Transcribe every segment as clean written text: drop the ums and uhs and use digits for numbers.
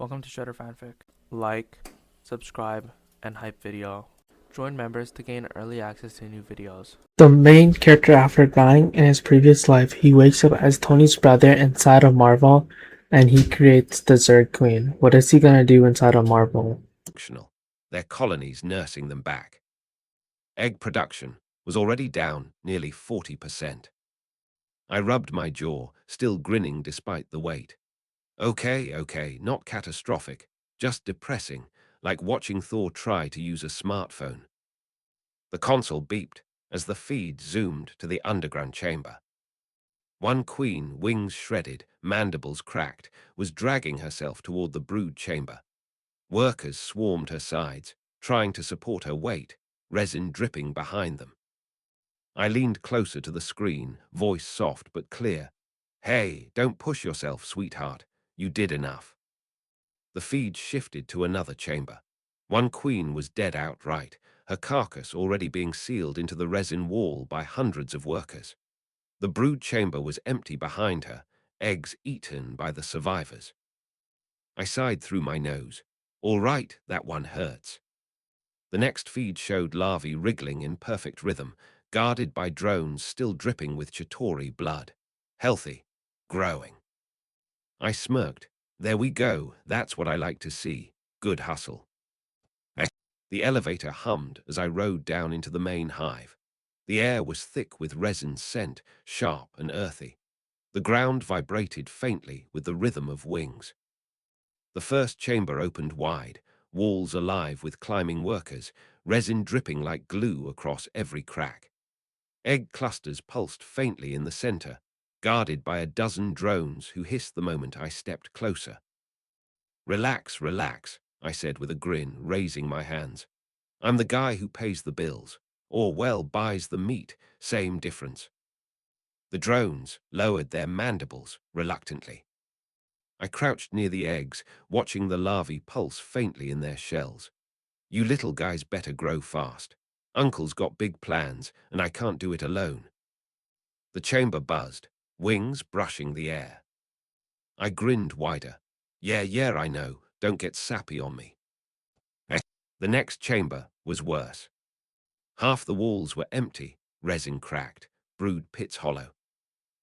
Welcome to Shredder Fanfic. Like, subscribe, and hype video. Join members to gain early access to new videos. The main character, after dying in his previous life, he wakes up as Tony's brother inside of Marvel, and he creates the Zerg Queen. What is he gonna do inside of Marvel? Their colonies nursing them back. Egg production was already down nearly 40%. I rubbed my jaw, still grinning despite the wait. Okay, not catastrophic, just depressing, like watching Thor try to use a smartphone. The console beeped as the feed zoomed to the underground chamber. One queen, wings shredded, mandibles cracked, was dragging herself toward the brood chamber. Workers swarmed her sides, trying to support her weight, resin dripping behind them. I leaned closer to the screen, voice soft but clear. Hey, don't push yourself, sweetheart. You did enough. The feed shifted to another chamber. One queen was dead outright, her carcass already being sealed into the resin wall by hundreds of workers. The brood chamber was empty behind her, eggs eaten by the survivors. I sighed through my nose. All right, that one hurts. The next feed showed larvae wriggling in perfect rhythm, guarded by drones still dripping with Chitauri blood. Healthy. Growing. I smirked. There we go, that's what I like to see. Good hustle. The elevator hummed as I rode down into the main hive. The air was thick with resin scent, sharp and earthy. The ground vibrated faintly with the rhythm of wings. The first chamber opened wide, walls alive with climbing workers, resin dripping like glue across every crack. Egg clusters pulsed faintly in the center, guarded by a dozen drones who hissed the moment I stepped closer. Relax, I said with a grin, raising my hands. I'm the guy who pays the bills, or well, buys the meat, same difference. The drones lowered their mandibles reluctantly. I crouched near the eggs, watching the larvae pulse faintly in their shells. You little guys better grow fast. Uncle's got big plans, and I can't do it alone. The chamber buzzed, wings brushing the air. I grinned wider. Yeah, I know. Don't get sappy on me. The next chamber was worse. Half the walls were empty, resin cracked, brood pits hollow.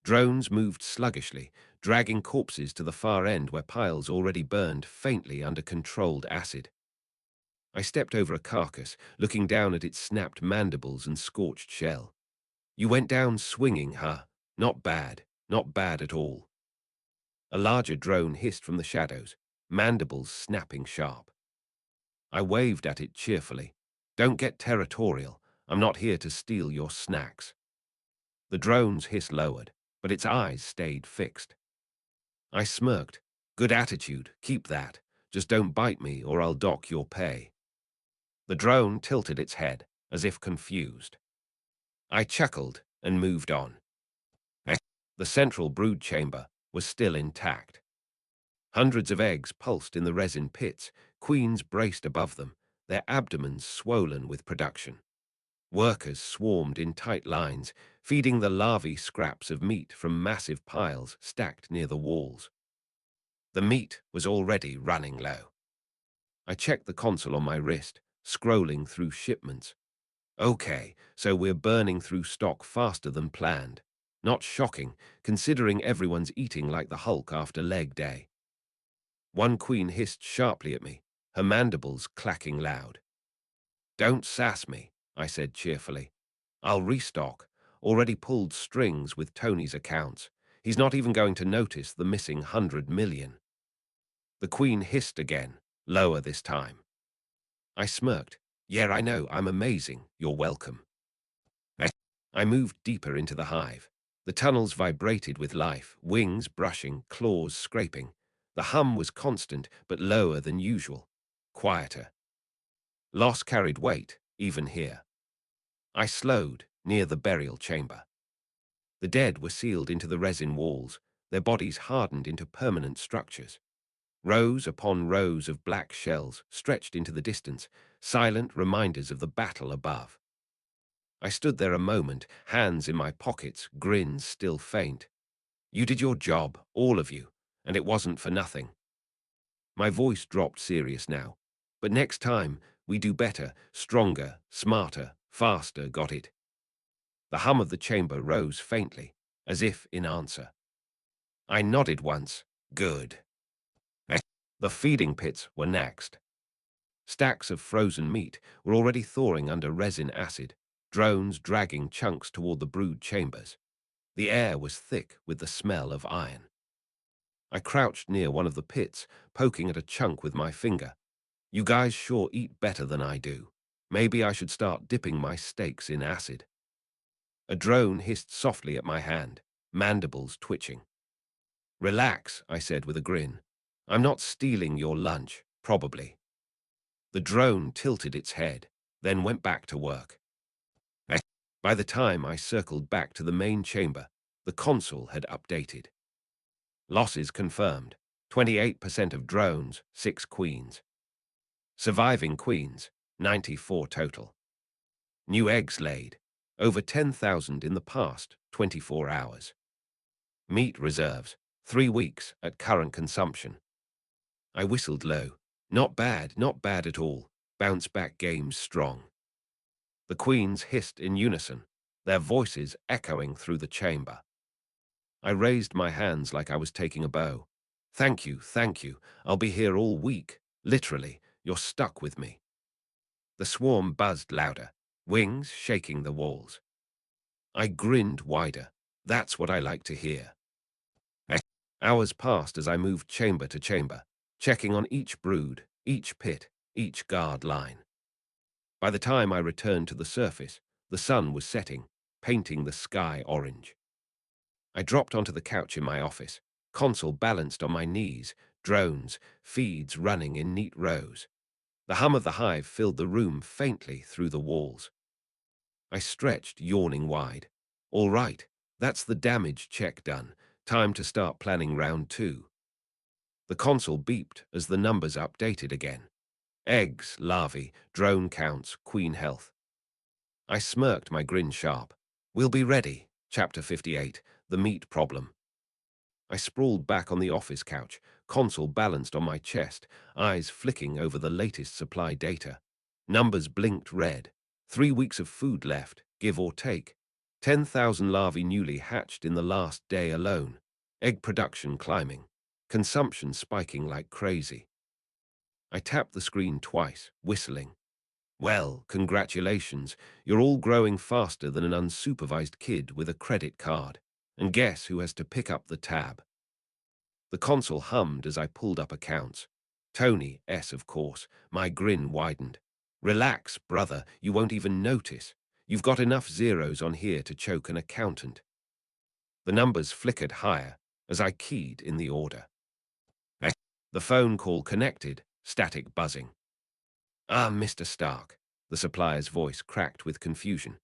Drones moved sluggishly, dragging corpses to the far end where piles already burned faintly under controlled acid. I stepped over a carcass, looking down at its snapped mandibles and scorched shell. You went down swinging, huh? Not bad at all. A larger drone hissed from the shadows, mandibles snapping sharp. I waved at it cheerfully. Don't get territorial. I'm not here to steal your snacks. The drone's hiss lowered, but its eyes stayed fixed. I smirked. Good attitude, keep that. Just don't bite me or I'll dock your pay. The drone tilted its head, as if confused. I chuckled and moved on. The central brood chamber was still intact. Hundreds of eggs pulsed in the resin pits, queens braced above them, their abdomens swollen with production. Workers swarmed in tight lines, feeding the larvae scraps of meat from massive piles stacked near the walls. The meat was already running low. I checked the console on my wrist, scrolling through shipments. Okay, so we're burning through stock faster than planned. Not shocking, considering everyone's eating like the Hulk after leg day. One queen hissed sharply at me, her mandibles clacking loud. Don't sass me, I said cheerfully. I'll restock. Already pulled strings with Tony's accounts. He's not even going to notice the missing 100 million. The queen hissed again, lower this time. I smirked. Yeah, I know, I'm amazing. You're welcome. I moved deeper into the hive. The tunnels vibrated with life, wings brushing, claws scraping. The hum was constant, but lower than usual. Quieter. Loss carried weight, even here. I slowed, near the burial chamber. The dead were sealed into the resin walls, their bodies hardened into permanent structures. Rows upon rows of black shells stretched into the distance, silent reminders of the battle above. I stood there a moment, hands in my pockets, grins still faint. You did your job, all of you, and it wasn't for nothing. My voice dropped serious now. But next time, we do better, stronger, smarter, faster, got it? The hum of the chamber rose faintly, as if in answer. I nodded once. Good. The feeding pits were next. Stacks of frozen meat were already thawing under resin acid, drones dragging chunks toward the brood chambers. The air was thick with the smell of iron. I crouched near one of the pits, poking at a chunk with my finger. You guys sure eat better than I do. Maybe I should start dipping my steaks in acid. A drone hissed softly at my hand, mandibles twitching. Relax, I said with a grin. I'm not stealing your lunch, probably. The drone tilted its head, then went back to work. By the time I circled back to the main chamber, the console had updated. Losses confirmed. 28% of drones, 6 queens. Surviving queens, 94 total. New eggs laid, over 10,000 in the past 24 hours. Meat reserves, 3 weeks at current consumption. I whistled low. Not bad at all. Bounce back games strong. The queens hissed in unison, their voices echoing through the chamber. I raised my hands like I was taking a bow. Thank you. I'll be here all week. Literally, you're stuck with me. The swarm buzzed louder, wings shaking the walls. I grinned wider. That's what I like to hear. Hours passed as I moved chamber to chamber, checking on each brood, each pit, each guard line. By the time I returned to the surface, the sun was setting, painting the sky orange. I dropped onto the couch in my office, console balanced on my knees, drones, feeds running in neat rows. The hum of the hive filled the room faintly through the walls. I stretched, yawning wide. All right, that's the damage check done. Time to start planning round 2. The console beeped as the numbers updated again. Eggs, larvae, drone counts, queen health. I smirked, my grin sharp. We'll be ready. Chapter 58, The Meat Problem. I sprawled back on the office couch, console balanced on my chest, eyes flicking over the latest supply data. Numbers blinked red. 3 weeks of food left, give or take. 10,000 larvae newly hatched in the last day alone. Egg production climbing. Consumption spiking like crazy. I tapped the screen twice, whistling. Well, congratulations. You're all growing faster than an unsupervised kid with a credit card. And guess who has to pick up the tab? The console hummed as I pulled up accounts. Tony S., of course. My grin widened. Relax, brother, you won't even notice. You've got enough zeros on here to choke an accountant. The numbers flickered higher as I keyed in the order. The phone call connected, static buzzing. Ah, Mr. Stark, the supplier's voice cracked with confusion.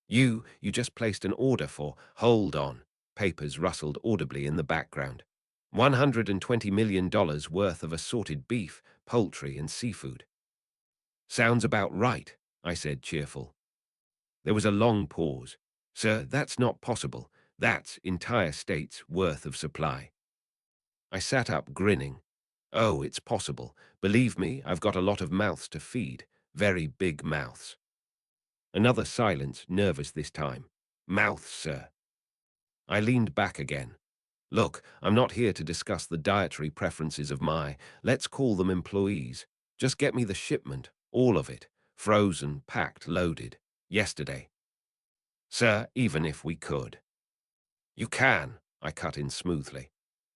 You just placed an order for, hold on. Papers rustled audibly in the background. $120 million worth of assorted beef, poultry, and seafood. Sounds about right, I said, cheerful. There was a long pause. Sir, that's not possible. That's entire state's worth of supply. I sat up, grinning. Oh, it's possible. Believe me, I've got a lot of mouths to feed. Very big mouths. Another silence, nervous this time. Mouths, sir. I leaned back again. Look, I'm not here to discuss the dietary preferences of my, let's call them employees. Just get me the shipment, all of it. Frozen, packed, loaded. Yesterday. Sir, even if we could. You can, I cut in smoothly.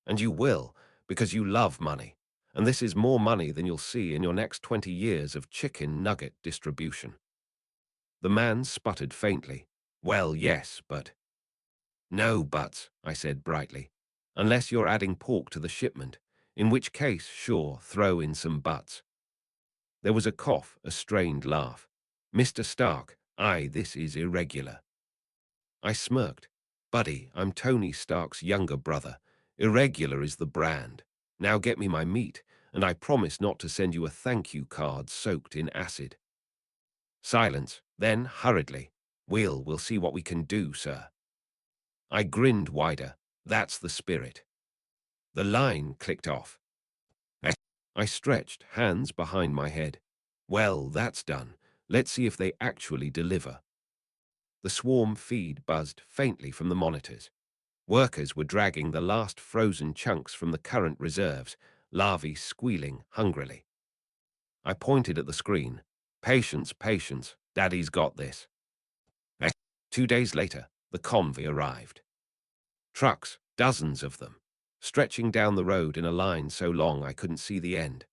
And you will, because you love money. And this is more money than you'll see in your next 20 years of chicken nugget distribution. The man sputtered faintly. Well, yes, but... No buts, I said brightly. Unless you're adding pork to the shipment, in which case, sure, throw in some buts. There was a cough, a strained laugh. Mr. Stark, this is irregular. I smirked. Buddy, I'm Tony Stark's younger brother. Irregular is the brand. Now get me my meat, and I promise not to send you a thank you card soaked in acid. Silence, then hurriedly. We'll see what we can do, sir. I grinned wider. That's the spirit. The line clicked off. I stretched, hands behind my head. Well, that's done. Let's see if they actually deliver. The swarm feed buzzed faintly from the monitors. Workers were dragging the last frozen chunks from the current reserves, larvae squealing hungrily. I pointed at the screen. Patience, patience. Daddy's got this. 2 days later, the convoy arrived. Trucks, dozens of them, stretching down the road in a line so long I couldn't see the end.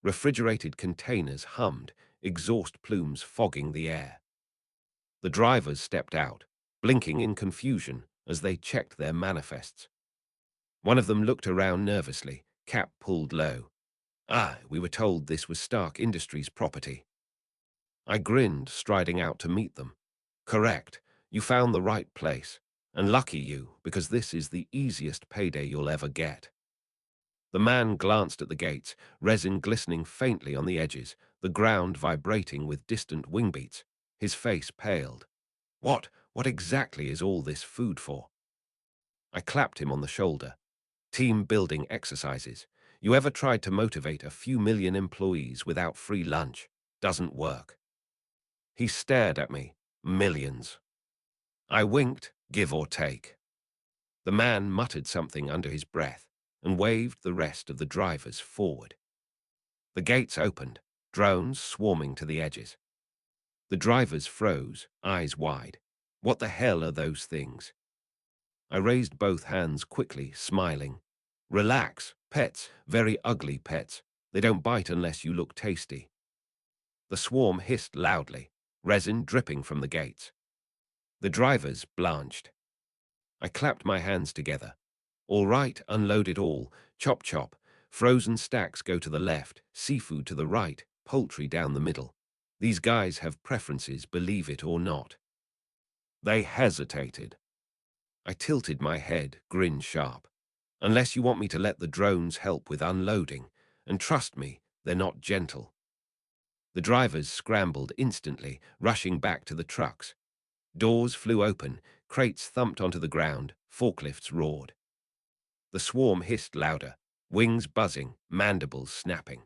Refrigerated containers hummed, exhaust plumes fogging the air. The drivers stepped out, blinking in confusion as they checked their manifests. One of them looked around nervously, cap pulled low. We were told this was Stark Industries property. I grinned, striding out to meet them. Correct, you found the right place. And lucky you, because this is the easiest payday you'll ever get. The man glanced at the gates, resin glistening faintly on the edges, the ground vibrating with distant wing beats. His face paled. What exactly is all this food for? I clapped him on the shoulder. Team building exercises. You ever tried to motivate a few million employees without free lunch? Doesn't work. He stared at me. Millions. I winked, give or take. The man muttered something under his breath and waved the rest of the drivers forward. The gates opened, drones swarming to the edges. The drivers froze, eyes wide. What the hell are those things? I raised both hands quickly, smiling. Relax, pets, very ugly pets. They don't bite unless you look tasty. The swarm hissed loudly, resin dripping from the gates. The drivers blanched. I clapped my hands together. All right, unload it all. Chop chop. Frozen stacks go to the left, seafood to the right, poultry down the middle. These guys have preferences, believe it or not. They hesitated. I tilted my head, grin sharp. Unless you want me to let the drones help with unloading, and trust me, they're not gentle. The drivers scrambled instantly, rushing back to the trucks. Doors flew open, crates thumped onto the ground, forklifts roared. The swarm hissed louder, wings buzzing, mandibles snapping.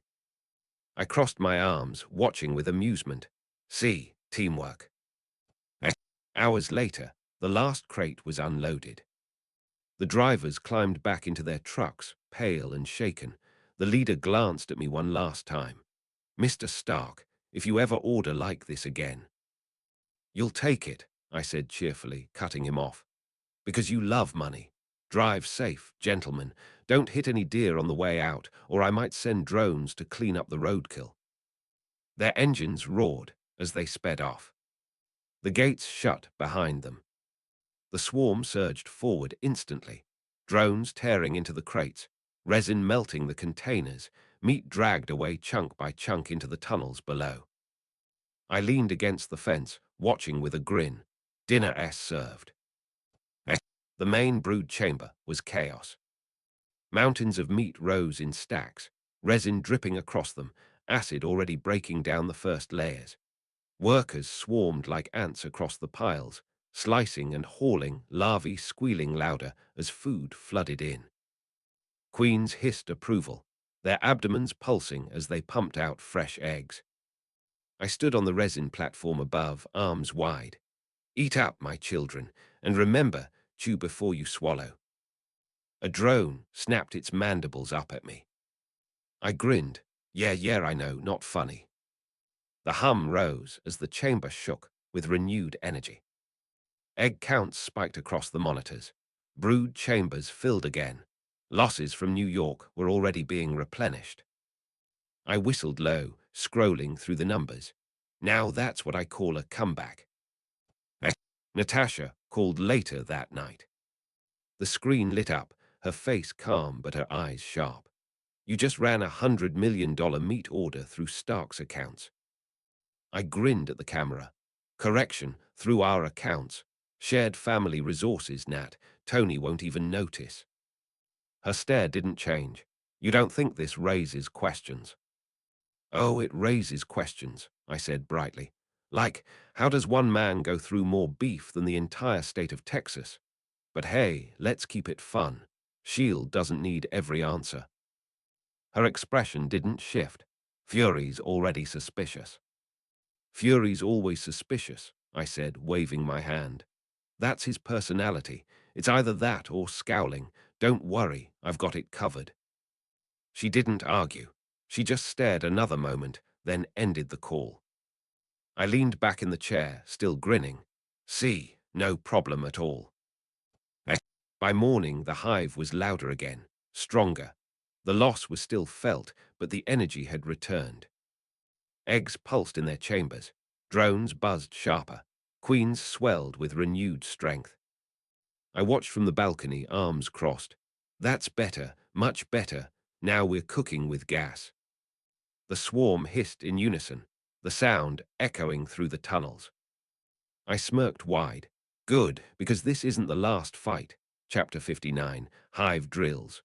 I crossed my arms, watching with amusement. See, teamwork. Hours later, the last crate was unloaded. The drivers climbed back into their trucks, pale and shaken. The leader glanced at me one last time. Mr. Stark, if you ever order like this again. You'll take it, I said cheerfully, cutting him off. Because you love money. Drive safe, gentlemen. Don't hit any deer on the way out, or I might send drones to clean up the roadkill. Their engines roared as they sped off. The gates shut behind them. The swarm surged forward instantly, drones tearing into the crates, resin melting the containers, meat dragged away chunk by chunk into the tunnels below. I leaned against the fence, watching with a grin. Dinner served. The main brood chamber was chaos. Mountains of meat rose in stacks, resin dripping across them, acid already breaking down the first layers. Workers swarmed like ants across the piles, slicing and hauling, larvae squealing louder as food flooded in. Queens hissed approval, their abdomens pulsing as they pumped out fresh eggs. I stood on the resin platform above, arms wide. Eat up, my children, and remember, chew before you swallow. A drone snapped its mandibles up at me. I grinned. Yeah, I know, not funny. The hum rose as the chamber shook with renewed energy. Egg counts spiked across the monitors. Brood chambers filled again. Losses from New York were already being replenished. I whistled low, scrolling through the numbers. Now that's what I call a comeback. Natasha called later that night. The screen lit up, her face calm but her eyes sharp. You just ran $100 million meat order through Stark's accounts. I grinned at the camera. Correction, through our accounts. Shared family resources, Nat. Tony won't even notice. Her stare didn't change. You don't think this raises questions? Oh, it raises questions, I said brightly. Like, how does one man go through more beef than the entire state of Texas? But hey, let's keep it fun. Shield doesn't need every answer. Her expression didn't shift. Fury's already suspicious. Fury's always suspicious, I said, waving my hand. That's his personality. It's either that or scowling. Don't worry, I've got it covered. She didn't argue. She just stared another moment, then ended the call. I leaned back in the chair, still grinning. See, no problem at all. By morning, the hive was louder again, stronger. The loss was still felt, but the energy had returned. Eggs pulsed in their chambers. Drones buzzed sharper. Queens swelled with renewed strength. I watched from the balcony, arms crossed. That's better, much better. Now we're cooking with gas. The swarm hissed in unison, the sound echoing through the tunnels. I smirked wide. Good, because this isn't the last fight. Chapter 59, Hive Drills.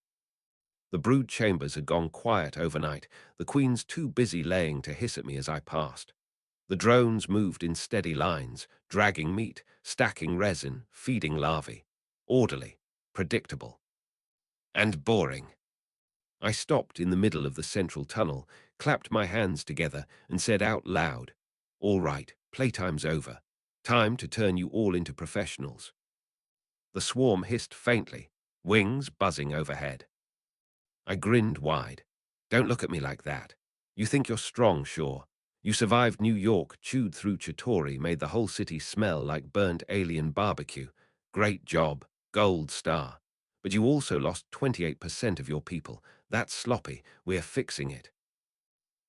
The brood chambers had gone quiet overnight, the queens too busy laying to hiss at me as I passed. The drones moved in steady lines, dragging meat, stacking resin, feeding larvae. Orderly, predictable, and boring. I stopped in the middle of the central tunnel, clapped my hands together, and said out loud, "All right, playtime's over. Time to turn you all into professionals." The swarm hissed faintly, wings buzzing overhead. I grinned wide. Don't look at me like that. You think you're strong, sure. You survived New York, chewed through Chitauri, made the whole city smell like burnt alien barbecue. Great job, gold star. But you also lost 28% of your people. That's sloppy. We're fixing it.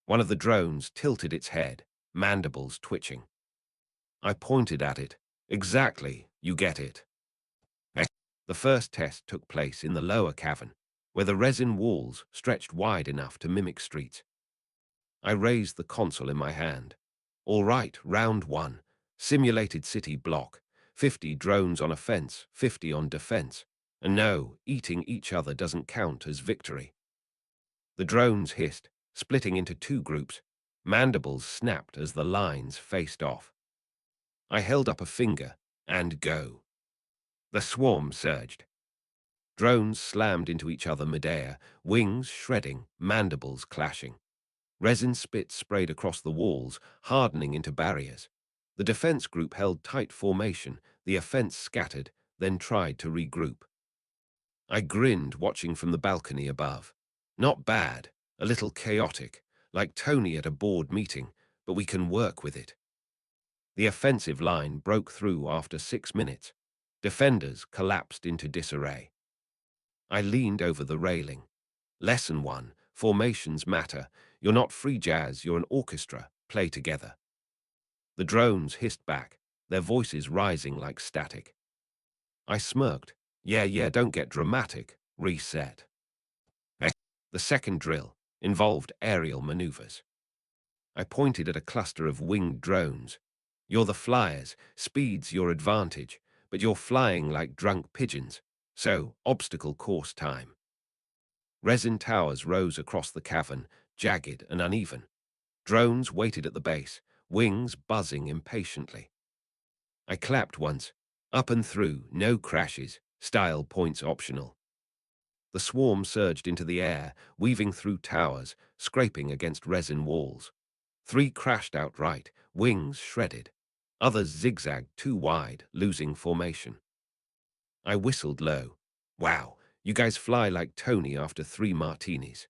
One of the drones tilted its head, mandibles twitching. I pointed at it. Exactly, you get it. The first test took place in the lower cavern, where the resin walls stretched wide enough to mimic streets. I raised the console in my hand. All right, round one. Simulated city block. 50 drones on offense, 50 on defense. And no, eating each other doesn't count as victory. The drones hissed, splitting into two groups. Mandibles snapped as the lines faced off. I held up a finger, and go. The swarm surged. Drones slammed into each other midair, wings shredding, mandibles clashing. Resin spits sprayed across the walls, hardening into barriers. The defense group held tight formation, the offense scattered, then tried to regroup. I grinned, watching from the balcony above. Not bad, a little chaotic, like Tony at a board meeting, but we can work with it. The offensive line broke through after 6 minutes. Defenders collapsed into disarray. I leaned over the railing. Lesson 1, formations matter. You're not free jazz, you're an orchestra. Play together. The drones hissed back, their voices rising like static. I smirked. Yeah, don't get dramatic. Reset. The second drill involved aerial maneuvers. I pointed at a cluster of winged drones. You're the flyers, speed's your advantage, but you're flying like drunk pigeons, so obstacle course time. Resin towers rose across the cavern, jagged and uneven. Drones waited at the base, wings buzzing impatiently. I clapped once, up and through, no crashes, style points optional. The swarm surged into the air, weaving through towers, scraping against resin walls. 3 crashed outright, wings shredded. Others zigzagged too wide, losing formation. I whistled low. Wow, you guys fly like Tony after 3 martinis.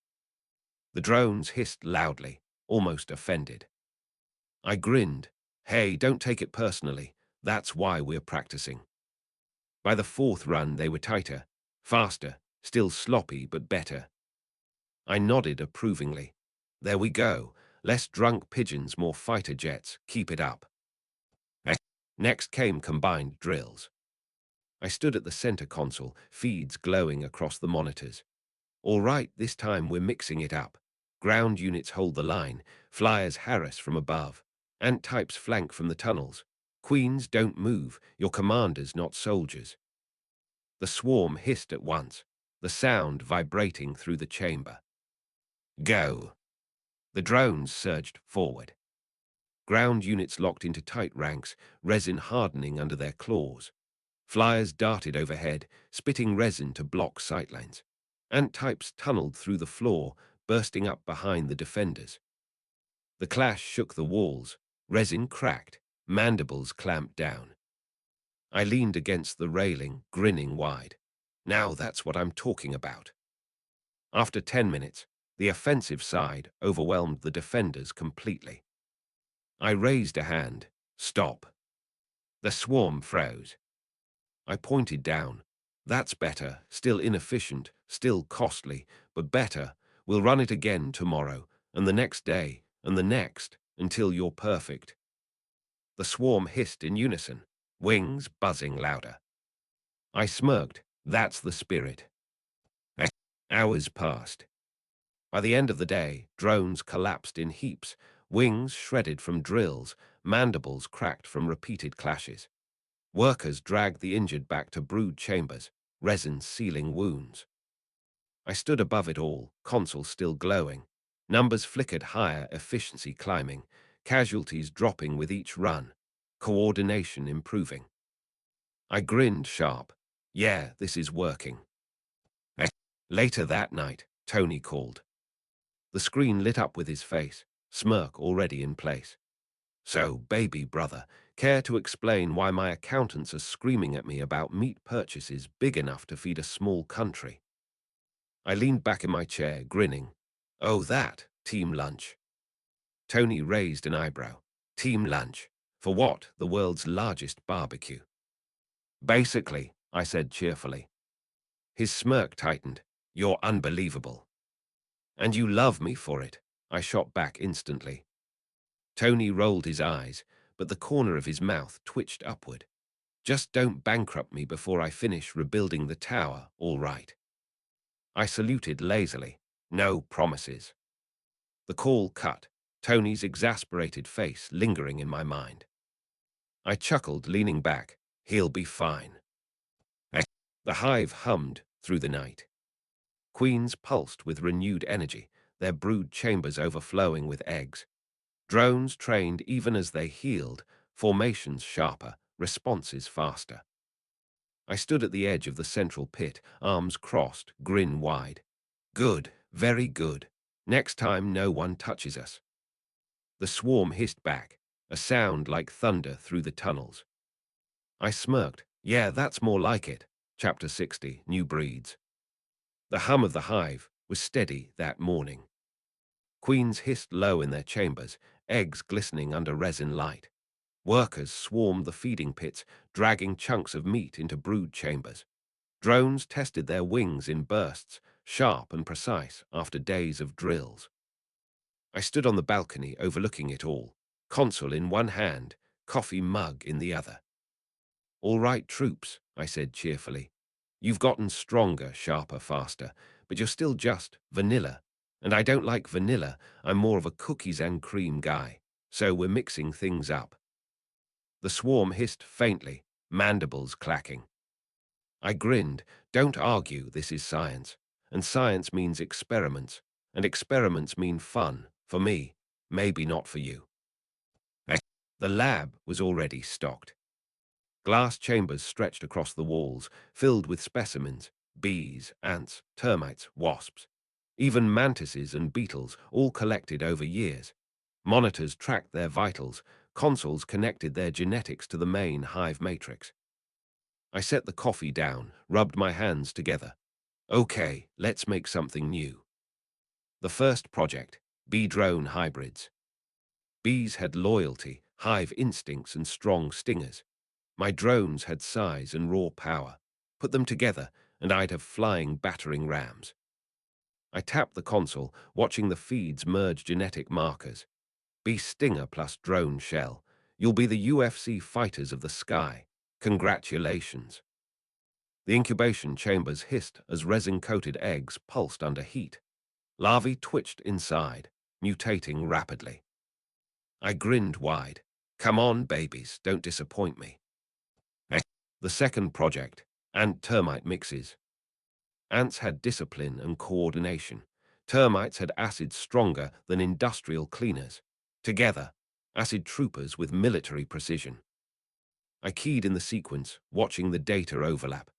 The drones hissed loudly, almost offended. I grinned. Hey, don't take it personally. That's why we're practicing. By the 4th run, they were tighter, faster, still sloppy but better. I nodded approvingly. There we go. Less drunk pigeons, more fighter jets. Keep it up. Next came combined drills. I stood at the center console, feeds glowing across the monitors. All right, this time we're mixing it up. Ground units hold the line, flyers harass from above, ant types flank from the tunnels. Queens don't move, your commanders, not soldiers. The swarm hissed at once, the sound vibrating through the chamber. Go. The drones surged forward. Ground units locked into tight ranks, resin hardening under their claws. Flyers darted overhead, spitting resin to block sightlines. Ant types tunneled through the floor, bursting up behind the defenders. The clash shook the walls, resin cracked, mandibles clamped down. I leaned against the railing, grinning wide. Now that's what I'm talking about. After 10 minutes, the offensive side overwhelmed the defenders completely. I raised a hand. Stop. The swarm froze. I pointed down. That's better, still inefficient, still costly, but better. We'll run it again tomorrow, and the next day, and the next, until you're perfect. The swarm hissed in unison, wings buzzing louder. I smirked. That's the spirit. Hours passed. By the end of the day, drones collapsed in heaps, wings shredded from drills, mandibles cracked from repeated clashes. Workers dragged the injured back to brood chambers, resin sealing wounds. I stood above it all, console still glowing. Numbers flickered higher, efficiency climbing, casualties dropping with each run, coordination improving. I grinned sharp. Yeah, this is working. Later that night, Tony called. The screen lit up with his face, smirk already in place. So, baby brother, care to explain why my accountants are screaming at me about meat purchases big enough to feed a small country? I leaned back in my chair, grinning. Oh, that, team lunch. Tony raised an eyebrow. Team lunch? For what, the world's largest barbecue? Basically, I said cheerfully. His smirk tightened. You're unbelievable. And you love me for it, I shot back instantly. Tony rolled his eyes, but the corner of his mouth twitched upward. Just don't bankrupt me before I finish rebuilding the tower, all right. I saluted lazily. No promises. The call cut, Tony's exasperated face lingering in my mind. I chuckled, leaning back. He'll be fine. The hive hummed through the night. Queens pulsed with renewed energy, their brood chambers overflowing with eggs. Drones trained even as they healed, formations sharper, responses faster. I stood at the edge of the central pit, arms crossed, grin wide. Good, very good. Next time no one touches us. The swarm hissed back, a sound like thunder through the tunnels. I smirked. Yeah, that's more like it. Chapter 60, New Breeds. The hum of the hive was steady that morning. Queens hissed low in their chambers, eggs glistening under resin light. Workers swarmed the feeding pits, dragging chunks of meat into brood chambers. Drones tested their wings in bursts, sharp and precise after days of drills. I stood on the balcony overlooking it all, console in one hand, coffee mug in the other. All right, troops, I said cheerfully. You've gotten stronger, sharper, faster, but you're still just vanilla. And I don't like vanilla, I'm more of a cookies and cream guy, so we're mixing things up. The swarm hissed faintly, mandibles clacking. I grinned. Don't argue, this is science. And science means experiments. And experiments mean fun, for me, maybe not for you. The lab was already stocked. Glass chambers stretched across the walls, filled with specimens, bees, ants, termites, wasps. Even mantises and beetles, all collected over years. Monitors tracked their vitals, consoles connected their genetics to the main hive matrix. I set the coffee down, rubbed my hands together. Okay, let's make something new. The first project, bee drone hybrids. Bees had loyalty, hive instincts, and strong stingers. My drones had size and raw power. Put them together, and I'd have flying battering rams. I tapped the console, watching the feeds merge genetic markers. Bee stinger plus drone shell. You'll be the UFC fighters of the sky. Congratulations. The incubation chambers hissed as resin-coated eggs pulsed under heat. Larvae twitched inside, mutating rapidly. I grinned wide. Come on, babies, don't disappoint me. The second project, ant-termite mixes. Ants had discipline and coordination. Termites had acids stronger than industrial cleaners. Together, acid troopers with military precision. I keyed in the sequence, watching the data overlap.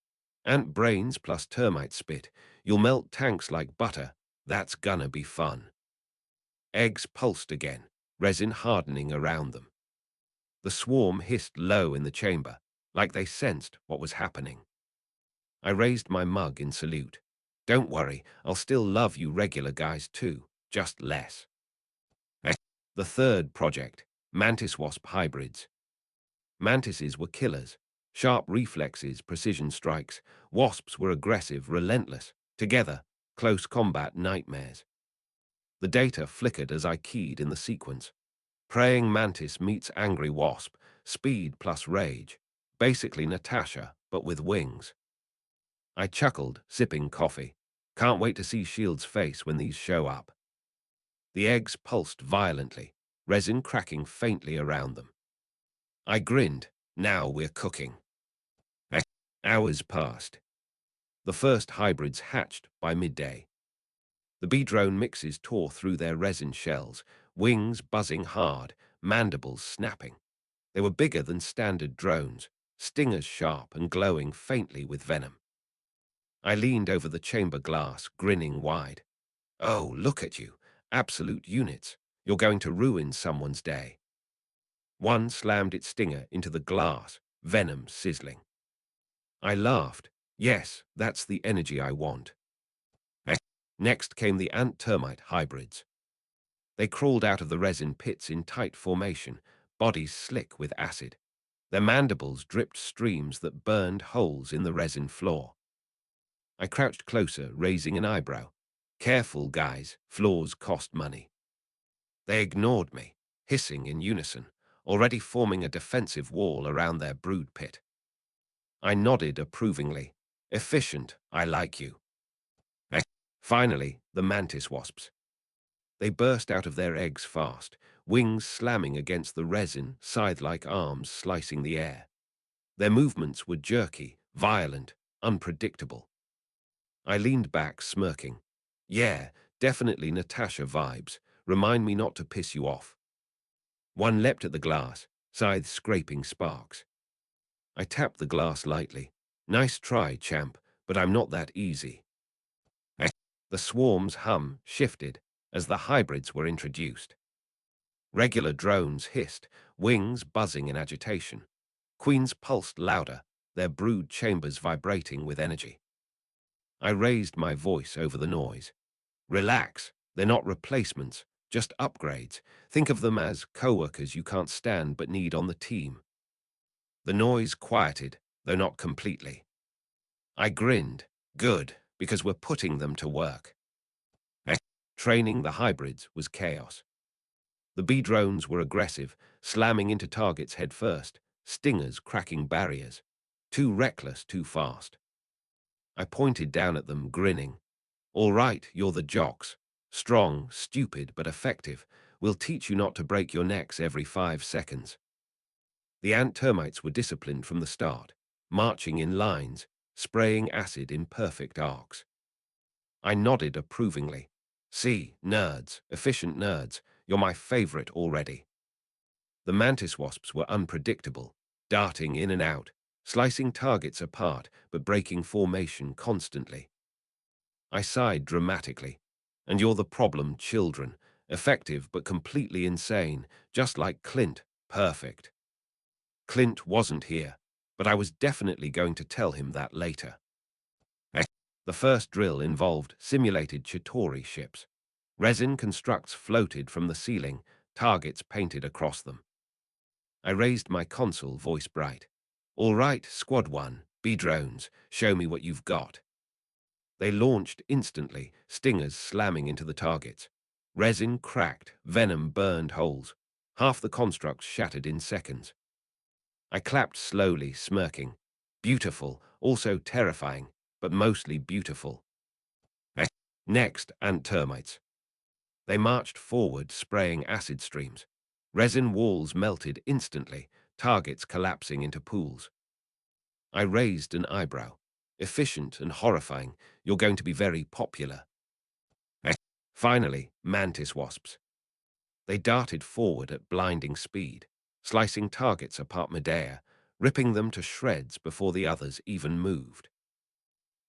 Ant brains plus termite spit. You'll melt tanks like butter. That's gonna be fun. Eggs pulsed again, resin hardening around them. The swarm hissed low in the chamber, like they sensed what was happening. I raised my mug in salute. Don't worry, I'll still love you regular guys too, just less. The third project, mantis wasp hybrids. Mantises were killers, sharp reflexes, precision strikes. Wasps were aggressive, relentless. Together, close combat nightmares. The data flickered as I keyed in the sequence. Praying mantis meets angry wasp, speed plus rage. Basically Natasha, but with wings. I chuckled, sipping coffee. Can't wait to see Shield's face when these show up. The eggs pulsed violently, resin cracking faintly around them. I grinned. Now we're cooking. Hours passed. The first hybrids hatched by midday. The bee-drone mixes tore through their resin shells, wings buzzing hard, mandibles snapping. They were bigger than standard drones, stingers sharp and glowing faintly with venom. I leaned over the chamber glass, grinning wide. Oh, look at you. Absolute units. You're going to ruin someone's day. One slammed its stinger into the glass, venom sizzling. I laughed. Yes, that's the energy I want. Next came the ant-termite hybrids. They crawled out of the resin pits in tight formation, bodies slick with acid. Their mandibles dripped streams that burned holes in the resin floor. I crouched closer, raising an eyebrow. Careful, guys, floors cost money. They ignored me, hissing in unison, already forming a defensive wall around their brood pit. I nodded approvingly. Efficient, I like you. Finally, the mantis wasps. They burst out of their eggs fast, wings slamming against the resin, scythe-like arms slicing the air. Their movements were jerky, violent, unpredictable. I leaned back, smirking. Yeah, definitely Natasha vibes. Remind me not to piss you off. One leapt at the glass, scythe scraping sparks. I tapped the glass lightly. Nice try, champ, but I'm not that easy. The swarm's hum shifted as the hybrids were introduced. Regular drones hissed, wings buzzing in agitation. Queens pulsed louder, their brood chambers vibrating with energy. I raised my voice over the noise. Relax, they're not replacements, just upgrades. Think of them as co-workers you can't stand but need on the team. The noise quieted, though not completely. I grinned. Good, because we're putting them to work. Training the hybrids was chaos. The bee drones were aggressive, slamming into targets headfirst, stingers cracking barriers. Too reckless, too fast. I pointed down at them, grinning. All right, you're the jocks. Strong, stupid, but effective. We'll teach you not to break your necks every 5 seconds. The ant termites were disciplined from the start, marching in lines, spraying acid in perfect arcs. I nodded approvingly. See, nerds, efficient nerds, you're my favorite already. The mantis wasps were unpredictable, darting in and out, slicing targets apart but breaking formation constantly. I sighed dramatically. And you're the problem, children. Effective but completely insane, just like Clint. Perfect. Clint wasn't here, but I was definitely going to tell him that later. The first drill involved simulated Chitauri ships. Resin constructs floated from the ceiling, targets painted across them. I raised my console, voice bright. All right, Squad 1, B-drones, show me what you've got. They launched instantly, stingers slamming into the targets. Resin cracked, venom burned holes. Half the constructs shattered in seconds. I clapped slowly, smirking. Beautiful, also terrifying, but mostly beautiful. Next, ant termites. They marched forward, spraying acid streams. Resin walls melted instantly, targets collapsing into pools. I raised an eyebrow. Efficient and horrifying, you're going to be very popular. Finally, mantis wasps. They darted forward at blinding speed, slicing targets apart midair, ripping them to shreds before the others even moved.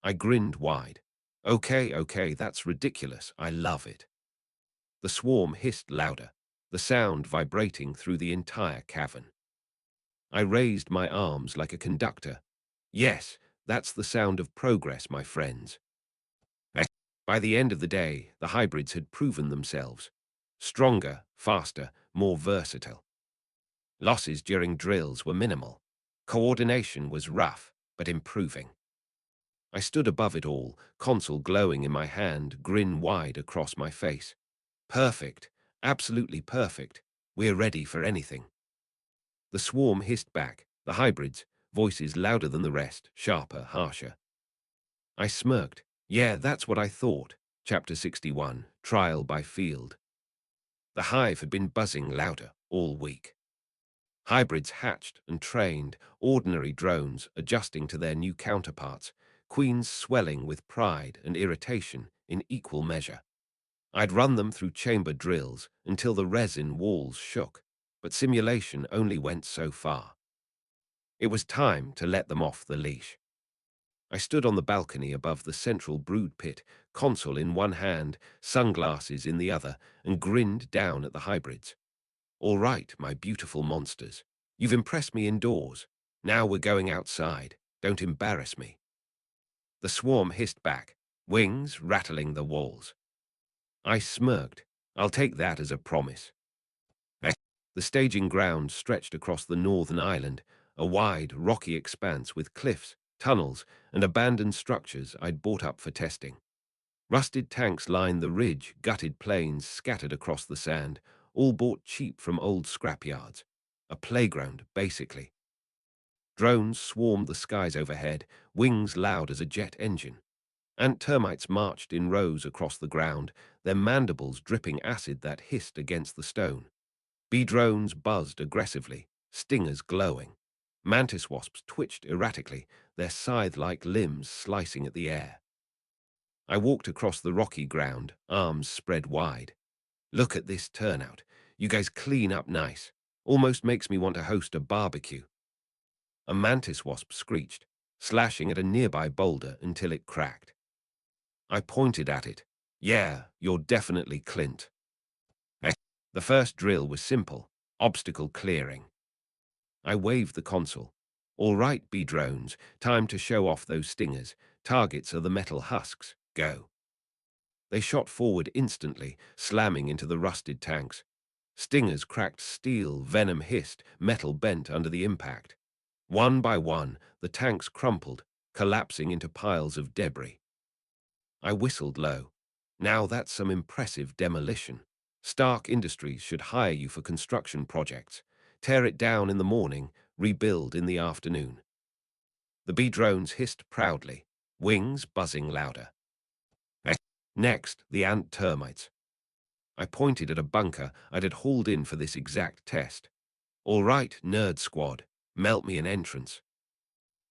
I grinned wide. Okay, that's ridiculous. I love it. The swarm hissed louder, the sound vibrating through the entire cavern. I raised my arms like a conductor. Yes, that's the sound of progress, my friends. By the end of the day, the hybrids had proven themselves. Stronger, faster, more versatile. Losses during drills were minimal. Coordination was rough, but improving. I stood above it all, console glowing in my hand, grin wide across my face. Perfect, absolutely perfect. We're ready for anything. The swarm hissed back, the hybrids, voices louder than the rest, sharper, harsher. I smirked. Yeah, that's what I thought. Chapter 61, Trial by Field. The hive had been buzzing louder all week. Hybrids hatched and trained, ordinary drones adjusting to their new counterparts, queens swelling with pride and irritation in equal measure. I'd run them through chamber drills until the resin walls shook, but simulation only went so far. It was time to let them off the leash. I stood on the balcony above the central brood pit, console in one hand, sunglasses in the other, and grinned down at the hybrids. All right, my beautiful monsters. You've impressed me indoors. Now we're going outside. Don't embarrass me. The swarm hissed back, wings rattling the walls. I smirked. I'll take that as a promise. The staging ground stretched across the northern island, a wide, rocky expanse with cliffs, tunnels, and abandoned structures I'd bought up for testing. Rusted tanks lined the ridge, gutted planes scattered across the sand, all bought cheap from old scrapyards. A playground, basically. Drones swarmed the skies overhead, wings loud as a jet engine. Ant termites marched in rows across the ground, their mandibles dripping acid that hissed against the stone. Bee drones buzzed aggressively, stingers glowing. Mantis wasps twitched erratically, their scythe-like limbs slicing at the air. I walked across the rocky ground, arms spread wide. Look at this turnout. You guys clean up nice. Almost makes me want to host a barbecue. A mantis wasp screeched, slashing at a nearby boulder until it cracked. I pointed at it. Yeah, you're definitely Clint. The first drill was simple, obstacle clearing. I waved the console. All right, bee drones, time to show off those stingers. Targets are the metal husks. Go. They shot forward instantly, slamming into the rusted tanks. Stingers cracked steel, venom hissed, metal bent under the impact. One by one, the tanks crumpled, collapsing into piles of debris. I whistled low. Now that's some impressive demolition. Stark Industries should hire you for construction projects. Tear it down in the morning, rebuild in the afternoon. The bee drones hissed proudly, wings buzzing louder. Next, the ant termites. I pointed at a bunker I'd had hauled in for this exact test. All right, nerd squad, melt me an entrance.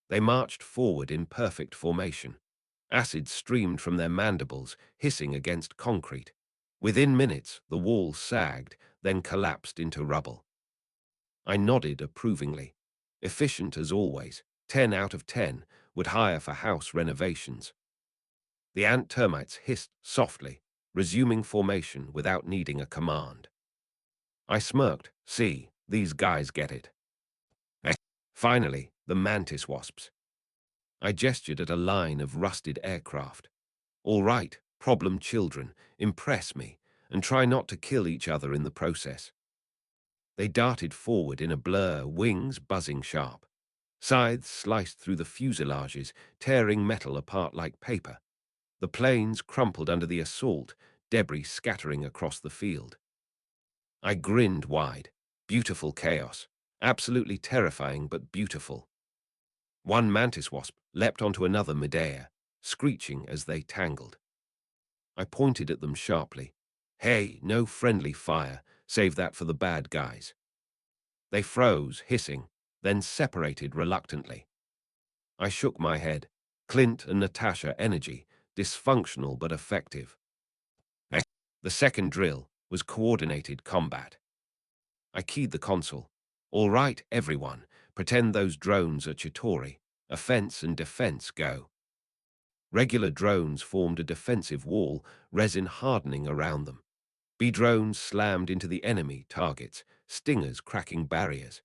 They marched forward in perfect formation. Acid streamed from their mandibles, hissing against concrete. Within minutes, the wall sagged, then collapsed into rubble. I nodded approvingly. Efficient as always, 10 out of 10, would hire for house renovations. The ant termites hissed softly, resuming formation without needing a command. I smirked. See, these guys get it. Finally, the mantis wasps. I gestured at a line of rusted aircraft. All right, problem children, impress me, and try not to kill each other in the process. They darted forward in a blur, wings buzzing sharp. Scythes sliced through the fuselages, tearing metal apart like paper. The planes crumpled under the assault, debris scattering across the field. I grinned wide. Beautiful chaos. Absolutely terrifying, but beautiful. One mantis wasp leapt onto another midair, screeching as they tangled. I pointed at them sharply. Hey, no friendly fire. Save that for the bad guys. They froze, hissing, then separated reluctantly. I shook my head. Clint and Natasha energy, dysfunctional but effective. The second drill was coordinated combat. I keyed the console. All right, everyone, pretend those drones are Chitauri. Offense and defense go. Regular drones formed a defensive wall, resin hardening around them. B drones slammed into the enemy targets, stingers cracking barriers.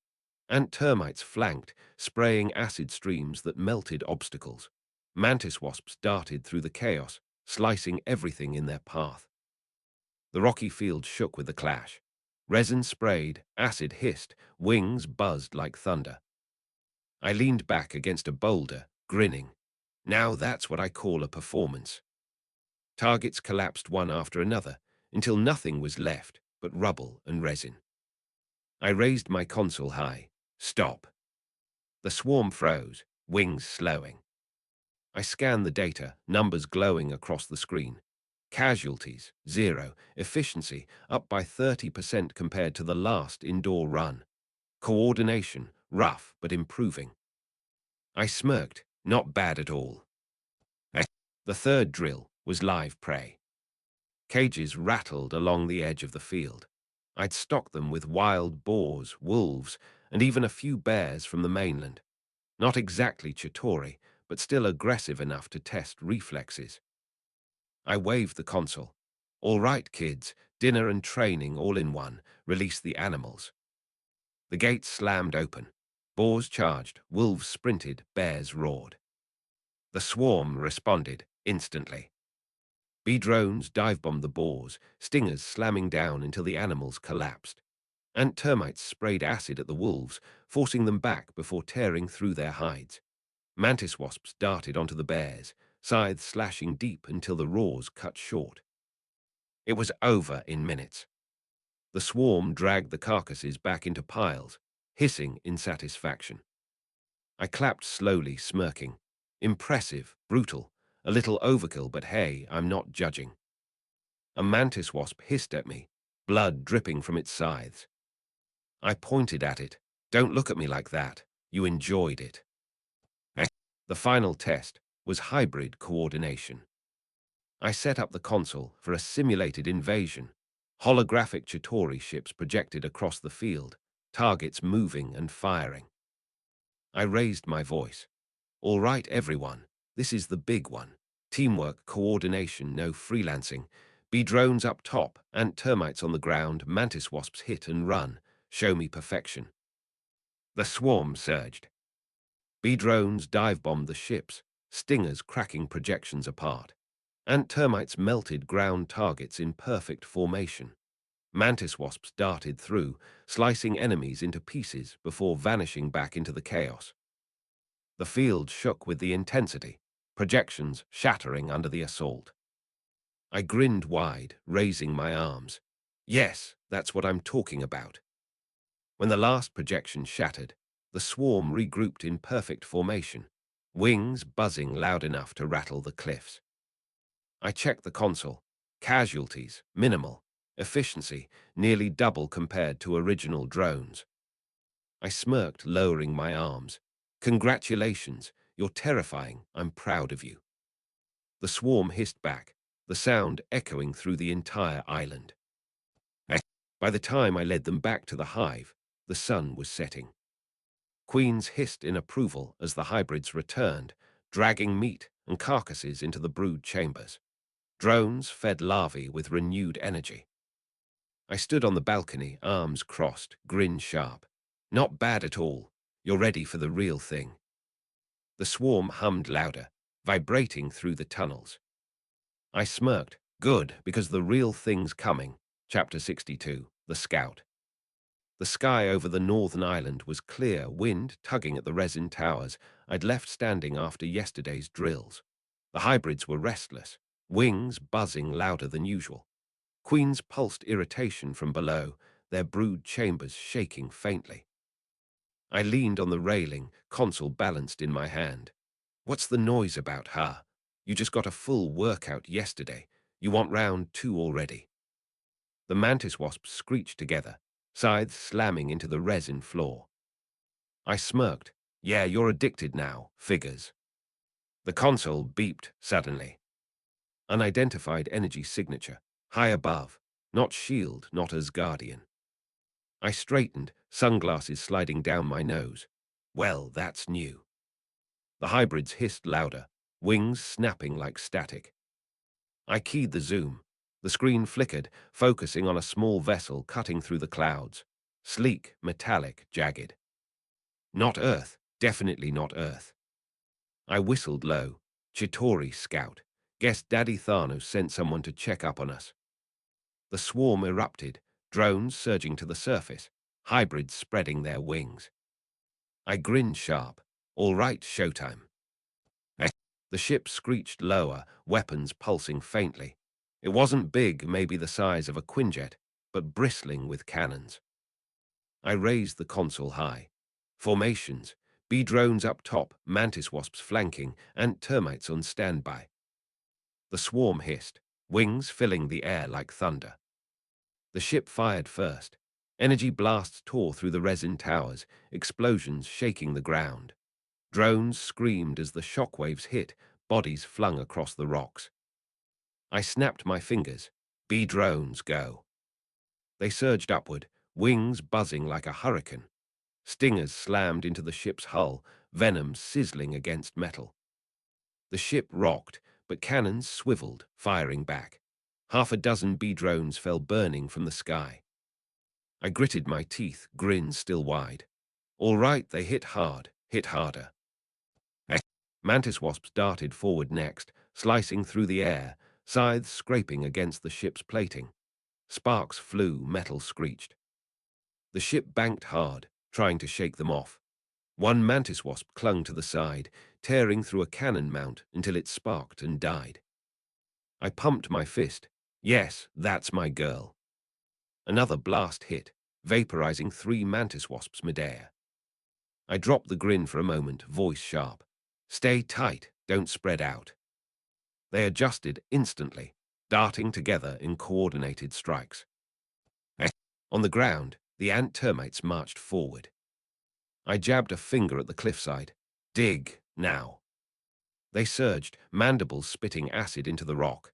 Ant termites flanked, spraying acid streams that melted obstacles. Mantis wasps darted through the chaos, slicing everything in their path. The rocky field shook with the clash. Resin sprayed, acid hissed, wings buzzed like thunder. I leaned back against a boulder, grinning. Now that's what I call a performance. Targets collapsed one after another, until nothing was left but rubble and resin. I raised my console high. Stop. The swarm froze, wings slowing. I scanned the data, numbers glowing across the screen. Casualties, 0. Efficiency, up by 30% compared to the last indoor run. Coordination, rough but improving. I smirked, not bad at all. The third drill was live prey. Cages rattled along the edge of the field. I'd stocked them with wild boars, wolves, and even a few bears from the mainland. Not exactly Chitauri, but still aggressive enough to test reflexes. I waved the console. All right, kids, dinner and training all in one. Release the animals. The gates slammed open. Boars charged, wolves sprinted, bears roared. The swarm responded instantly. B drones dive-bombed the boars, stingers slamming down until the animals collapsed. Ant termites sprayed acid at the wolves, forcing them back before tearing through their hides. Mantis wasps darted onto the bears, scythes slashing deep until the roars cut short. It was over in minutes. The swarm dragged the carcasses back into piles, hissing in satisfaction. I clapped slowly, smirking. Impressive, brutal, a little overkill, but hey, I'm not judging. A mantis wasp hissed at me, blood dripping from its scythes. I pointed at it. Don't look at me like that. You enjoyed it. The final test was hybrid coordination. I set up the console for a simulated invasion. Holographic Chitauri ships projected across the field, targets moving and firing. I raised my voice. All right, everyone, this is the big one. Teamwork, coordination, no freelancing. B drones up top, ant termites on the ground, mantis wasps hit and run. Show me perfection. The swarm surged. B drones dive-bombed the ships, stingers cracking projections apart. Ant termites melted ground targets in perfect formation. Mantis wasps darted through, slicing enemies into pieces before vanishing back into the chaos. The field shook with the intensity, projections shattering under the assault. I grinned wide, raising my arms. Yes, that's what I'm talking about. When the last projection shattered, the swarm regrouped in perfect formation, wings buzzing loud enough to rattle the cliffs. I checked the console. Casualties, minimal. Efficiency, nearly double compared to original drones. I smirked, lowering my arms. Congratulations, you're terrifying. I'm proud of you. The swarm hissed back, the sound echoing through the entire island. By the time I led them back to the hive, the sun was setting. Queens hissed in approval as the hybrids returned, dragging meat and carcasses into the brood chambers. Drones fed larvae with renewed energy. I stood on the balcony, arms crossed, grin sharp. Not bad at all. You're ready for the real thing. The swarm hummed louder, vibrating through the tunnels. I smirked. Good, because the real thing's coming. Chapter 62, The Scout. The sky over the northern island was clear, wind tugging at the resin towers I'd left standing after yesterday's drills. The hybrids were restless, wings buzzing louder than usual. Queens pulsed irritation from below, their brood chambers shaking faintly. I leaned on the railing, console balanced in my hand. What's the noise about, huh? You just got a full workout yesterday. You want round 2 already. The mantis wasps screeched together, scythes slamming into the resin floor. I smirked. Yeah, you're addicted now, figures. The console beeped suddenly. Unidentified energy signature, high above, not shield, not Asgardian. I straightened, sunglasses sliding down my nose. Well, that's new. The hybrids hissed louder, wings snapping like static. I keyed the zoom. The screen flickered, focusing on a small vessel cutting through the clouds. Sleek, metallic, jagged. Not Earth. Definitely not Earth. I whistled low. Chitauri scout. Guess Daddy Thanos sent someone to check up on us. The swarm erupted, drones surging to the surface, hybrids spreading their wings. I grinned sharp. All right, showtime. The ship screeched lower, weapons pulsing faintly. It wasn't big, maybe the size of a Quinjet, but bristling with cannons. I raised the console high. Formations, bee drones up top, mantis wasps flanking, and termites on standby. The swarm hissed, wings filling the air like thunder. The ship fired first. Energy blasts tore through the resin towers, explosions shaking the ground. Drones screamed as the shockwaves hit, bodies flung across the rocks. I snapped my fingers. Bee drones, go. They surged upward, wings buzzing like a hurricane. Stingers slammed into the ship's hull, venom sizzling against metal. The ship rocked, but cannons swiveled, firing back. Half a dozen bee drones fell burning from the sky. I gritted my teeth, grin still wide. All right, they hit hard, hit harder. Mantis wasps darted forward next, slicing through the air, scythes scraping against the ship's plating. Sparks flew, metal screeched. The ship banked hard, trying to shake them off. One mantis wasp clung to the side, tearing through a cannon mount until it sparked and died. I pumped my fist. Yes, that's my girl. Another blast hit, vaporizing 3 mantis wasps midair. I dropped the grin for a moment, voice sharp. Stay tight, don't spread out. They adjusted instantly, darting together in coordinated strikes. On the ground, the ant termites marched forward. I jabbed a finger at the cliffside. Dig, now. They surged, mandibles spitting acid into the rock.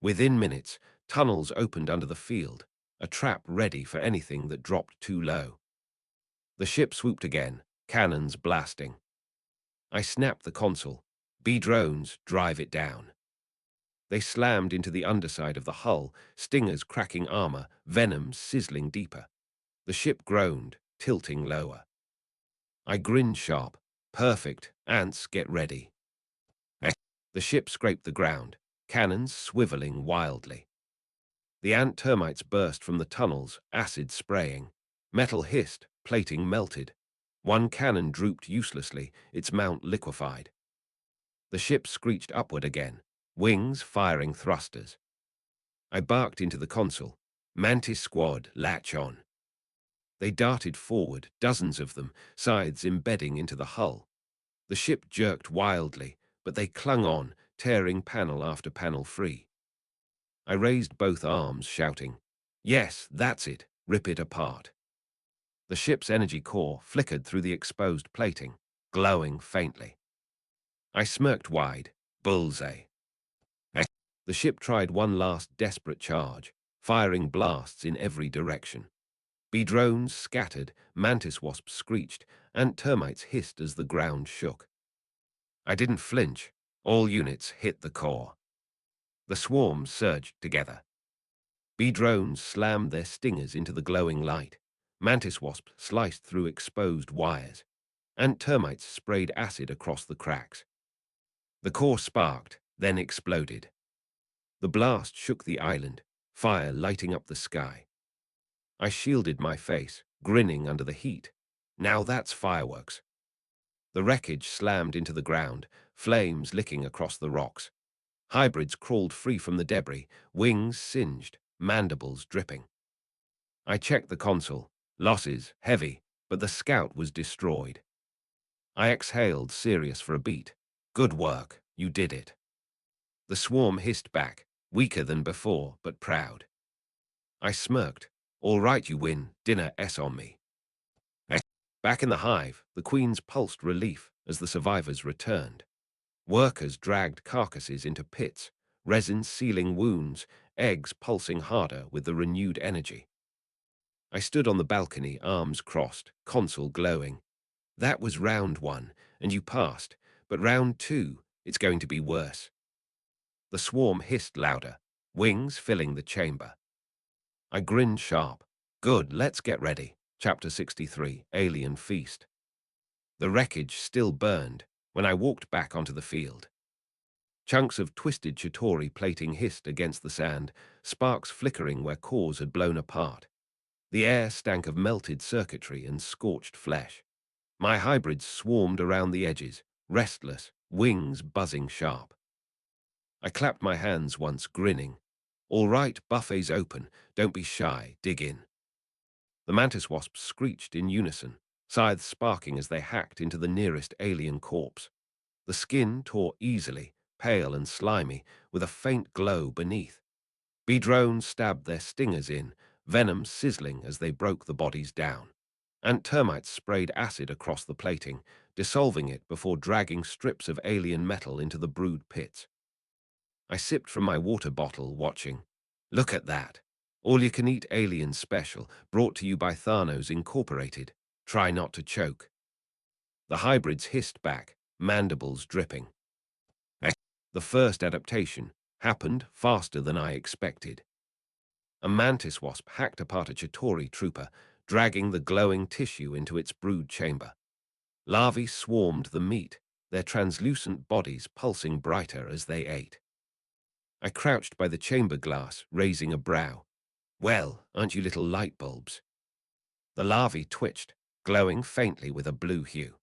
Within minutes, tunnels opened under the field, a trap ready for anything that dropped too low. The ship swooped again, cannons blasting. I snapped the console. Bee drones, drive it down. They slammed into the underside of the hull, stingers cracking armor, venom sizzling deeper. The ship groaned, tilting lower. I grinned sharp. Perfect, ants, get ready. The ship scraped the ground, cannons swiveling wildly. The ant termites burst from the tunnels, acid spraying. Metal hissed, plating melted. One cannon drooped uselessly, its mount liquefied. The ship screeched upward again, wings firing thrusters. I barked into the console. Mantis squad, latch on. They darted forward, dozens of them, scythes embedding into the hull. The ship jerked wildly, but they clung on, tearing panel after panel free. I raised both arms, shouting, Yes, that's it, rip it apart. The ship's energy core flickered through the exposed plating, glowing faintly. I smirked wide, bullseye. The ship tried one last desperate charge, firing blasts in every direction. Bee drones scattered, mantis wasps screeched, and termites hissed as the ground shook. I didn't flinch. All units hit the core. The swarms surged together. Bee drones slammed their stingers into the glowing light. Mantis wasps sliced through exposed wires. And termites sprayed acid across the cracks. The core sparked, then exploded. The blast shook the island, fire lighting up the sky. I shielded my face, grinning under the heat. Now that's fireworks. The wreckage slammed into the ground, flames licking across the rocks. Hybrids crawled free from the debris, wings singed, mandibles dripping. I checked the console. Losses, heavy, but the scout was destroyed. I exhaled, serious for a beat. Good work, you did it. The swarm hissed back, weaker than before, but proud. I smirked. All right, you win, dinner S on me. Back in the hive, the queens pulsed relief as the survivors returned. Workers dragged carcasses into pits, resin sealing wounds, eggs pulsing harder with the renewed energy. I stood on the balcony, arms crossed, console glowing. That was round 1, and you passed, but round 2, It's going to be worse. The swarm hissed louder, wings filling the chamber. I grinned sharp. Good, let's get ready. Chapter 63, Alien Feast. The wreckage still burned when I walked back onto the field. Chunks of twisted Chitauri plating hissed against the sand, sparks flickering where cores had blown apart. The air stank of melted circuitry and scorched flesh. My hybrids swarmed around the edges, restless, wings buzzing sharp. I clapped my hands once, grinning. All right, buffet's open. Don't be shy, dig in. The mantis wasps screeched in unison, scythes sparking as they hacked into the nearest alien corpse. The skin tore easily, pale and slimy, with a faint glow beneath. Bee drones stabbed their stingers in, venom sizzling as they broke the bodies down. Ant termites sprayed acid across the plating, dissolving it before dragging strips of alien metal into the brood pits. I sipped from my water bottle, watching. Look at that. All-you-can-eat alien special, brought to you by Thanos Incorporated. Try not to choke. The hybrids hissed back, mandibles dripping. The first adaptation happened faster than I expected. A mantis wasp hacked apart a Chitauri trooper, dragging the glowing tissue into its brood chamber. Larvae swarmed the meat, their translucent bodies pulsing brighter as they ate. I crouched by the chamber glass, raising a brow. Well, aren't you little light bulbs? The larvae twitched, glowing faintly with a blue hue.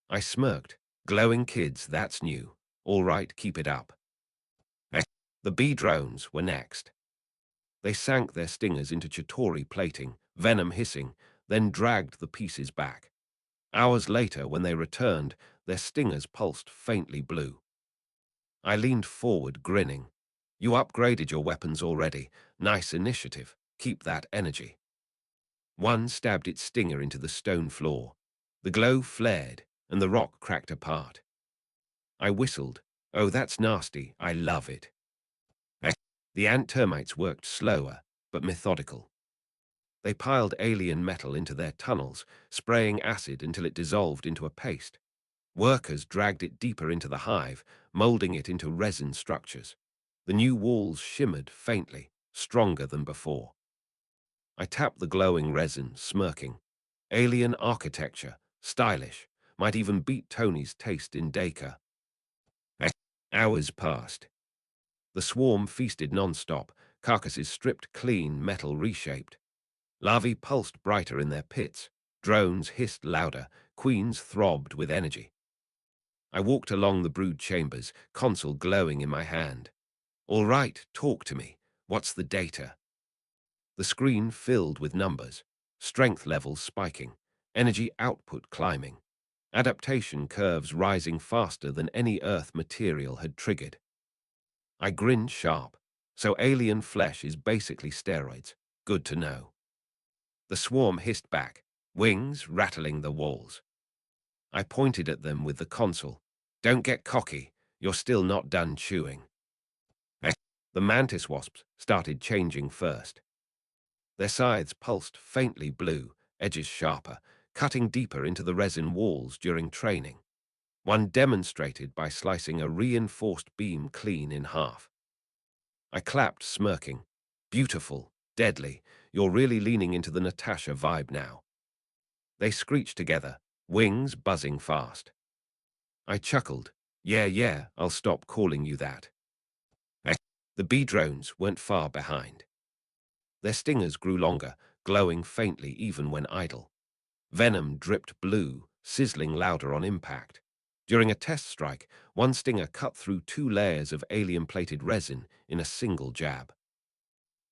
I smirked. Glowing kids, that's new. All right, keep it up. The bee drones were next. They sank their stingers into Chitauri plating, venom hissing, then dragged the pieces back. Hours later, when they returned, their stingers pulsed faintly blue. I leaned forward, grinning. You upgraded your weapons already. Nice initiative. Keep that energy. One stabbed its stinger into the stone floor. The glow flared, and the rock cracked apart. I whistled. Oh, that's nasty. I love it. The ant termites worked slower, but methodical. They piled alien metal into their tunnels, spraying acid until it dissolved into a paste. Workers dragged it deeper into the hive, molding it into resin structures. The new walls shimmered faintly, stronger than before. I tapped the glowing resin, smirking. Alien architecture, stylish, might even beat Tony's taste in Dacre. Hours passed. The swarm feasted non-stop, carcasses stripped clean, metal reshaped. Larvae pulsed brighter in their pits, drones hissed louder, queens throbbed with energy. I walked along the brood chambers, console glowing in my hand. All right, talk to me. What's the data? The screen filled with numbers, strength levels spiking, energy output climbing, adaptation curves rising faster than any Earth material had triggered. I grinned sharp. So alien flesh is basically steroids. Good to know. The swarm hissed back, wings rattling the walls. I pointed at them with the console. Don't get cocky. You're still not done chewing. The mantis wasps started changing first. Their scythes pulsed faintly blue, edges sharper, cutting deeper into the resin walls during training. One demonstrated by slicing a reinforced beam clean in half. I clapped, smirking. Beautiful, deadly, you're really leaning into the Natasha vibe now. They screeched together, wings buzzing fast. I chuckled. Yeah, I'll stop calling you that. The bee drones weren't far behind. Their stingers grew longer, glowing faintly even when idle. Venom dripped blue, sizzling louder on impact. During a test strike, one stinger cut through 2 layers of alien-plated resin in a single jab.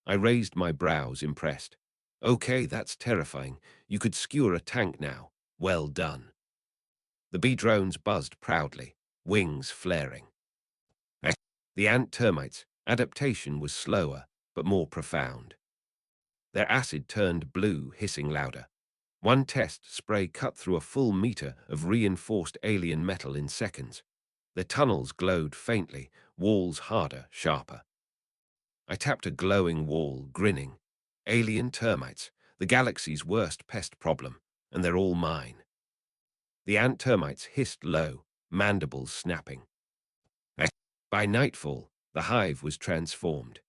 I raised my brows, impressed. Okay, that's terrifying. You could skewer a tank now. Well done. The bee drones buzzed proudly, wings flaring. The ant termites' adaptation was slower, but more profound. Their acid turned blue, hissing louder. One test spray cut through a full meter of reinforced alien metal in seconds. Their tunnels glowed faintly, walls harder, sharper. I tapped a glowing wall, grinning. Alien termites, the galaxy's worst pest problem, and they're all mine. The ant termites hissed low, mandibles snapping. By nightfall, the hive was transformed.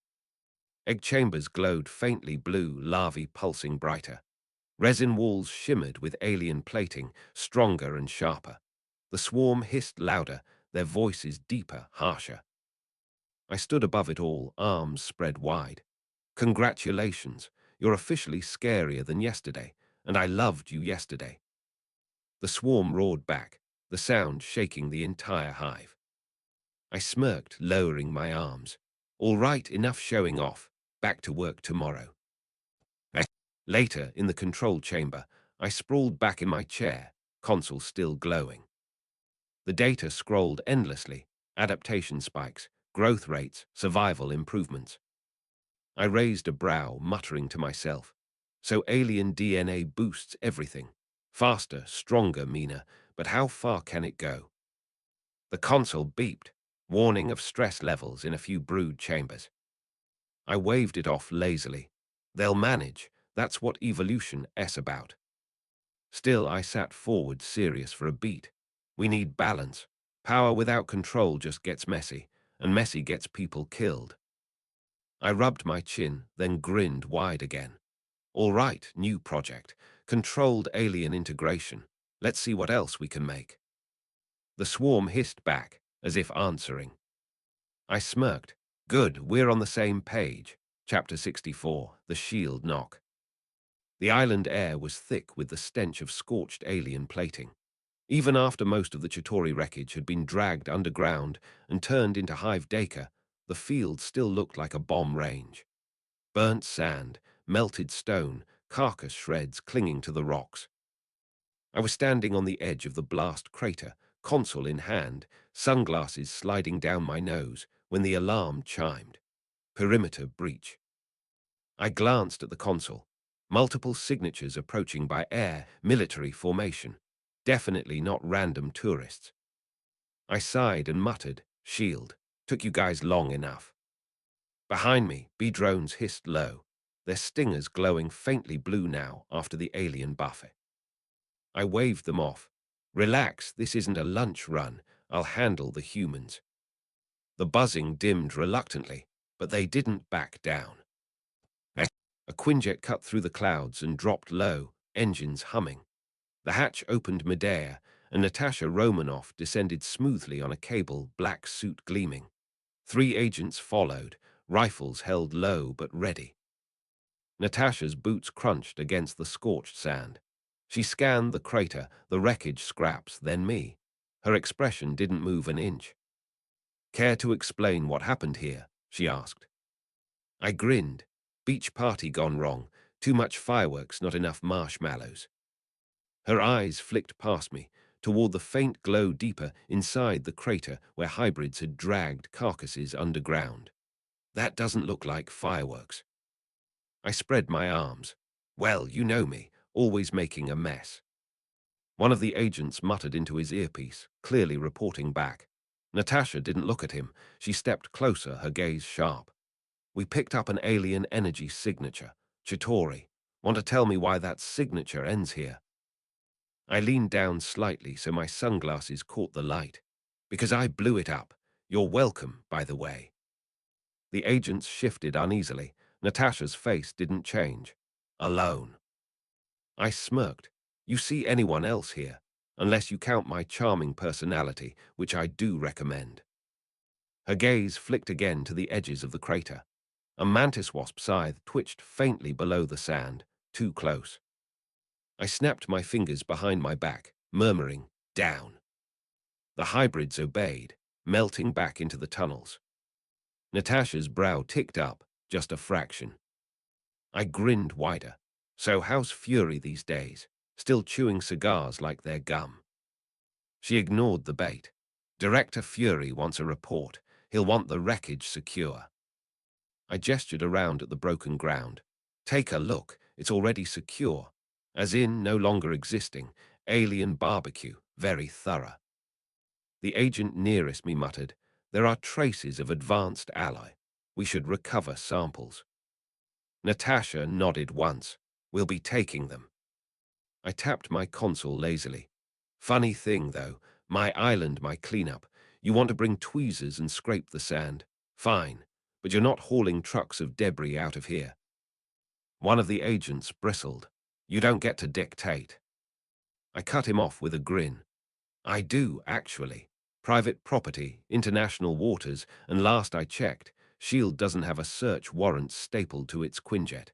Egg chambers glowed faintly blue, larvae pulsing brighter. Resin walls shimmered with alien plating, stronger and sharper. The swarm hissed louder, their voices deeper, harsher. I stood above it all, arms spread wide. Congratulations, you're officially scarier than yesterday, and I loved you yesterday. The swarm roared back, the sound shaking the entire hive. I smirked, lowering my arms. All right, enough showing off. Back to work tomorrow. Later, in the control chamber, I sprawled back in my chair, console still glowing. The data scrolled endlessly, adaptation spikes, growth rates, survival improvements. I raised a brow, muttering to myself. So alien DNA boosts everything. Faster, stronger, meaner, but how far can it go? The console beeped, warning of stress levels in a few brood chambers. I waved it off lazily. They'll manage, that's what evolution's about. Still, I sat forward, serious for a beat. We need balance. Power without control just gets messy, and messy gets people killed. I rubbed my chin, then grinned wide again. All right, new project. Controlled alien integration. Let's see what else we can make. The swarm hissed back, as if answering. I smirked. Good, we're on the same page. Chapter 64, The Shield Knock. The island air was thick with the stench of scorched alien plating. Even after most of the Chitauri wreckage had been dragged underground and turned into hive deka, the field still looked like a bomb range. Burnt sand, melted stone, carcass shreds clinging to the rocks. I was standing on the edge of the blast crater, console in hand, sunglasses sliding down my nose, when the alarm chimed. Perimeter breach. I glanced at the console. Multiple signatures approaching by air, military formation. Definitely not random tourists. I sighed and muttered, "Shield, took you guys long enough." Behind me, B-drones hissed low, their stingers glowing faintly blue now after the alien buffet. I waved them off. Relax, this isn't a lunch run. I'll handle the humans. The buzzing dimmed reluctantly, but they didn't back down. A Quinjet cut through the clouds and dropped low, engines humming. The hatch opened midair, and Natasha Romanoff descended smoothly on a cable, black suit gleaming. 3 agents followed, rifles held low but ready. Natasha's boots crunched against the scorched sand. She scanned the crater, the wreckage scraps, then me. Her expression didn't move an inch. "Care to explain what happened here?" she asked. I grinned. Beach party gone wrong. Too much fireworks, not enough marshmallows. Her eyes flicked past me, toward the faint glow deeper inside the crater where hybrids had dragged carcasses underground. "That doesn't look like fireworks." I spread my arms. "Well, you know me, always making a mess." One of the agents muttered into his earpiece, clearly reporting back. Natasha didn't look at him. She stepped closer, her gaze sharp. "We picked up an alien energy signature. Chitauri. Want to tell me why that signature ends here?" I leaned down slightly so my sunglasses caught the light. "Because I blew it up. You're welcome, by the way." The agents shifted uneasily. Natasha's face didn't change. "Alone." I smirked. "You see anyone else here? Unless you count my charming personality, which I do recommend." Her gaze flicked again to the edges of the crater. A mantis wasp scythe twitched faintly below the sand, too close. I snapped my fingers behind my back, murmuring, "Down." The hybrids obeyed, melting back into the tunnels. Natasha's brow ticked up, just a fraction. I grinned wider. "So how's Fury these days? Still chewing cigars like they're gum?" She ignored the bait. "Director Fury wants a report. He'll want the wreckage secure." I gestured around at the broken ground. "Take a look. It's already secure. As in, no longer existing. Alien barbecue. Very thorough." The agent nearest me muttered, "There are traces of advanced alloy. We should recover samples." Natasha nodded once. "We'll be taking them." I tapped my console lazily. "Funny thing, though, my island, my cleanup. You want to bring tweezers and scrape the sand. Fine, but you're not hauling trucks of debris out of here. One of the agents bristled. You don't get to dictate. I cut him off with a grin. I do, actually. Private property, international waters, and last I checked, Shield doesn't have a search warrant stapled to its Quinjet.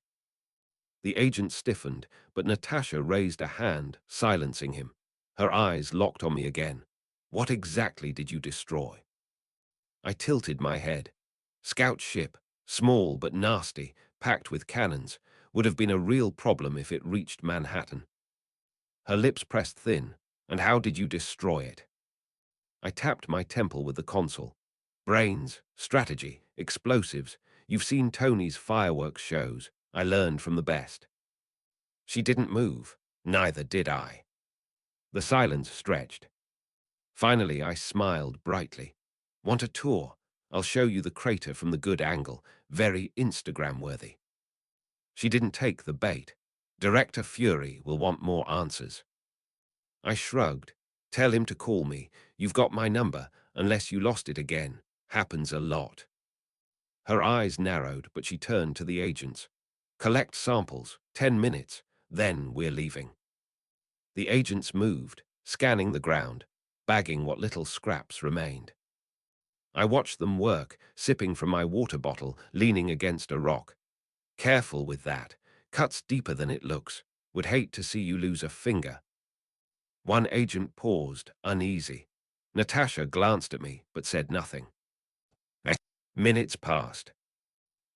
The agent stiffened, but Natasha raised a hand, silencing him. Her eyes locked on me again. What exactly did you destroy? I tilted my head. Scout ship, small but nasty, packed with cannons, would have been a real problem if it reached Manhattan. Her lips pressed thin. And how did you destroy it? I tapped my temple with the console. Brains, strategy, explosives. You've seen Tony's fireworks shows. I learned from the best. She didn't move. Neither did I. The silence stretched. Finally, I smiled brightly. Want a tour? I'll show you the crater from the good angle. Very Instagram-worthy. She didn't take the bait. Director Fury will want more answers. I shrugged. Tell him to call me. You've got my number, unless you lost it again. Happens a lot. Her eyes narrowed, but she turned to the agents. Collect samples. 10 minutes. Then we're leaving. The agents moved, scanning the ground, bagging what little scraps remained. I watched them work, sipping from my water bottle, leaning against a rock. Careful with that. Cuts deeper than it looks. Would hate to see you lose a finger. One agent paused, uneasy. Natasha glanced at me, but said nothing. Minutes passed.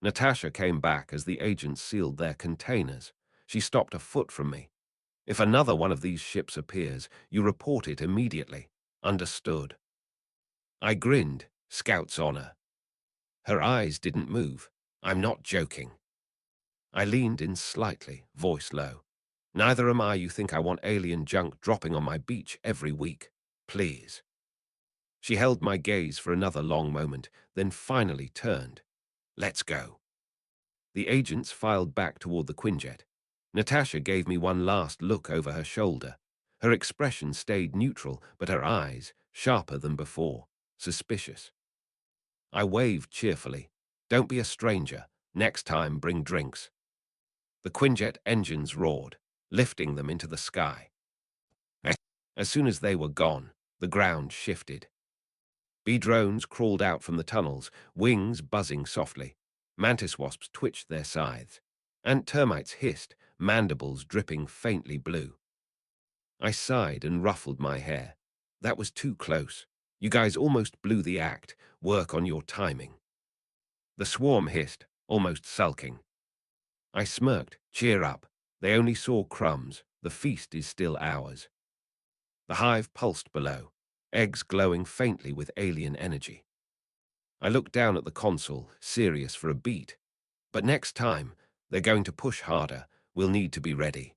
Natasha came back as the agents sealed their containers. She stopped a foot from me. If another one of these ships appears, you report it immediately. Understood. I grinned, Scout's honor. Her eyes didn't move. I'm not joking. I leaned in slightly, voice low. Neither am I. You think I want alien junk dropping on my beach every week? Please. She held my gaze for another long moment, then finally turned. Let's go. The agents filed back toward the Quinjet. Natasha gave me one last look over her shoulder. Her expression stayed neutral, but her eyes, sharper than before, suspicious. I waved cheerfully. Don't be a stranger. Next time, bring drinks. The Quinjet engines roared, lifting them into the sky. As soon as they were gone, the ground shifted. Bee-drones crawled out from the tunnels, wings buzzing softly. Mantis wasps twitched their scythes. Ant termites hissed, mandibles dripping faintly blue. I sighed and ruffled my hair. That was too close. You guys almost blew the act. Work on your timing. The swarm hissed, almost sulking. I smirked. Cheer up. They only saw crumbs. The feast is still ours. The hive pulsed below, eggs glowing faintly with alien energy. I looked down at the console, serious for a beat. But next time, they're going to push harder. We'll need to be ready.